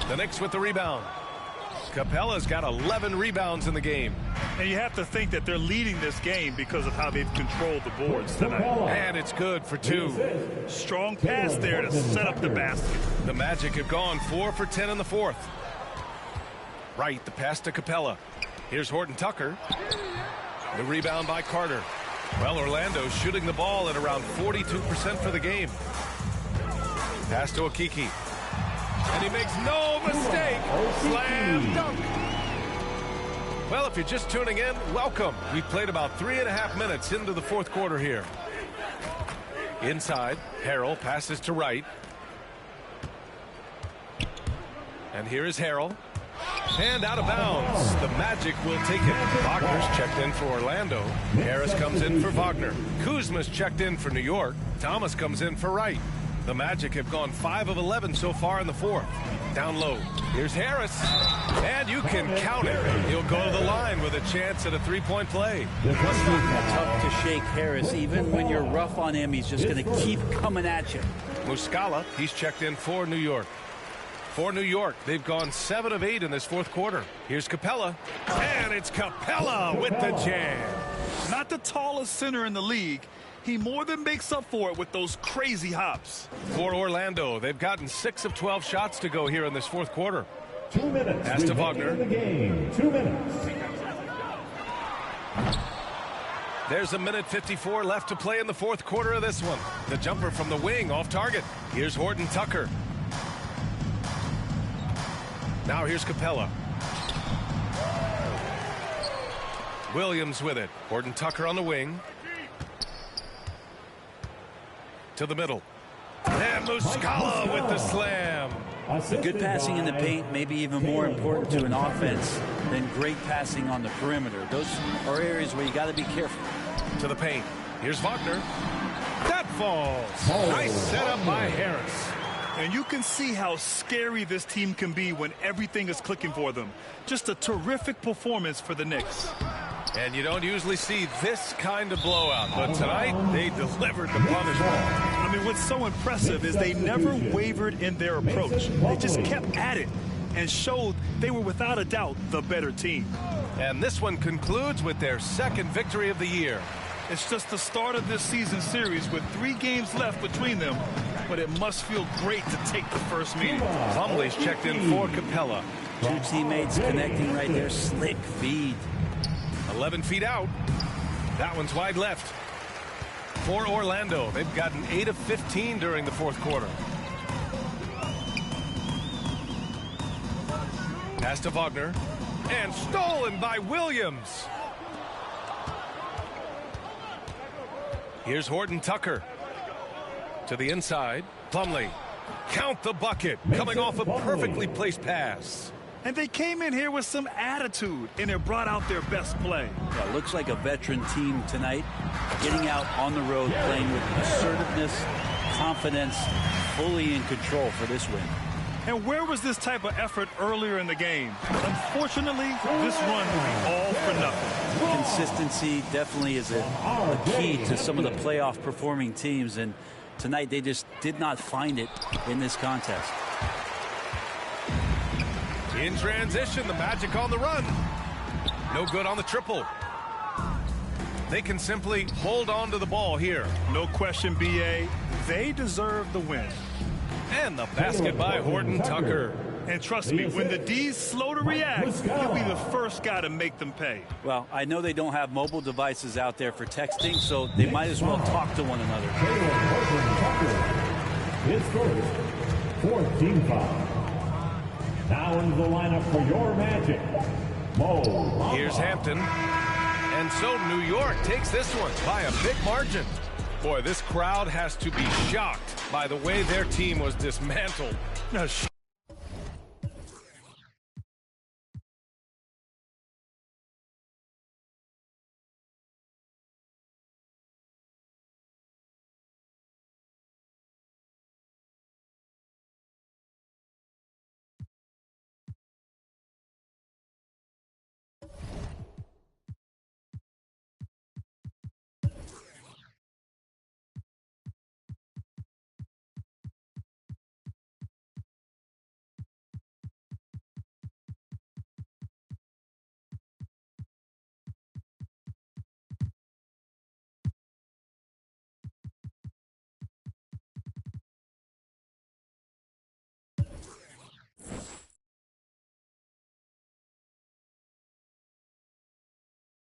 The Knicks with the rebound. Capella's got 11 rebounds in the game. And you have to think that they're leading this game because of how they've controlled the boards tonight. And it's good for 2. Strong pass there to set up the basket. The Magic have gone 4 for 10 in the 4th. Right, the pass to Capella. Here's Horton Tucker. The rebound by Carter. Well, Orlando's shooting the ball at around 42% for the game. Pass to Okiki. And he makes no mistake. Slam dunk. Well, if you're just tuning in, welcome. We've played about 3.5 minutes into the 4th quarter here. Inside, Harrell passes to Wright. And here is Harrell. And out of bounds. The Magic will take it. Wagner's checked in for Orlando. Harris comes in for Wagner. Kuzma's checked in for New York. Thomas comes in for Wright. The Magic have gone 5 of 11 so far in the 4th. Down low. Here's Harris. And you can count it. He'll go to the line with a chance at a 3-point play. Tough to shake Harris. Even when you're rough on him, he's just going to keep coming at you. Muscala, he's checked in for New York. For New York, they've gone 7 of 8 in this 4th quarter. Here's Capella. And it's Capella with the jam. Not the tallest center in the league. He more than makes up for it with those crazy hops. For Orlando, they've gotten 6 of 12 shots to go here in this 4th quarter. 2 minutes. Pass to Wagner. In the game. 2 minutes. There's 1:54 left to play in the 4th quarter of this one. The jumper from the wing off target. Here's Horton Tucker. Now here's Capella. Williams with it. Horton Tucker on the wing. To the middle. And Muscala with the slam. Good passing in the paint may be even more important to an offense than great passing on the perimeter. Those are areas where you got to be careful. To the paint. Here's Wagner. That falls. Nice setup by Harris. And you can see how scary this team can be when everything is clicking for them. Just a terrific performance for the Knicks. And you don't usually see this kind of blowout, but tonight they delivered the punishment. I mean, what's so impressive is they never wavered in their approach. They just kept at it and showed they were without a doubt the better team. And this one concludes with their 2nd victory of the year. It's just the start of this season series with 3 games left between them, but it must feel great to take the first meeting. Plumlee's checked in for Capella. 2 teammates connecting right there. Slick feed. 11 feet out. That one's wide left. For Orlando, they've gotten 8 of 15 during the 4th quarter. Pass to Wagner. And stolen by Williams. Here's Horton Tucker. To the inside. Plumlee. Count the bucket, coming off a perfectly placed pass. And they came in here with some attitude, and it brought out their best play. Yeah, looks like a veteran team tonight, getting out on the road, playing with assertiveness, confidence, fully in control for this win. And where was this type of effort earlier in the game? Unfortunately, this run will be all for nothing. Consistency definitely is a key to some of the playoff performing teams, and tonight they just did not find it in this contest. In transition, the Magic on the run. No good on the triple. They can simply hold on to the ball here. No question, B.A. They deserve the win. And the basket by Horton Tucker. And trust me, when the D's slow to react, he'll be the first guy to make them pay. Well, I know they don't have mobile devices out there for texting, so they might as well talk to one another. His first, fourth team foul. Now into the lineup for your Magic, Mo. Here's Hampton. And so New York takes this one by a big margin. Boy, this crowd has to be shocked by the way their team was dismantled.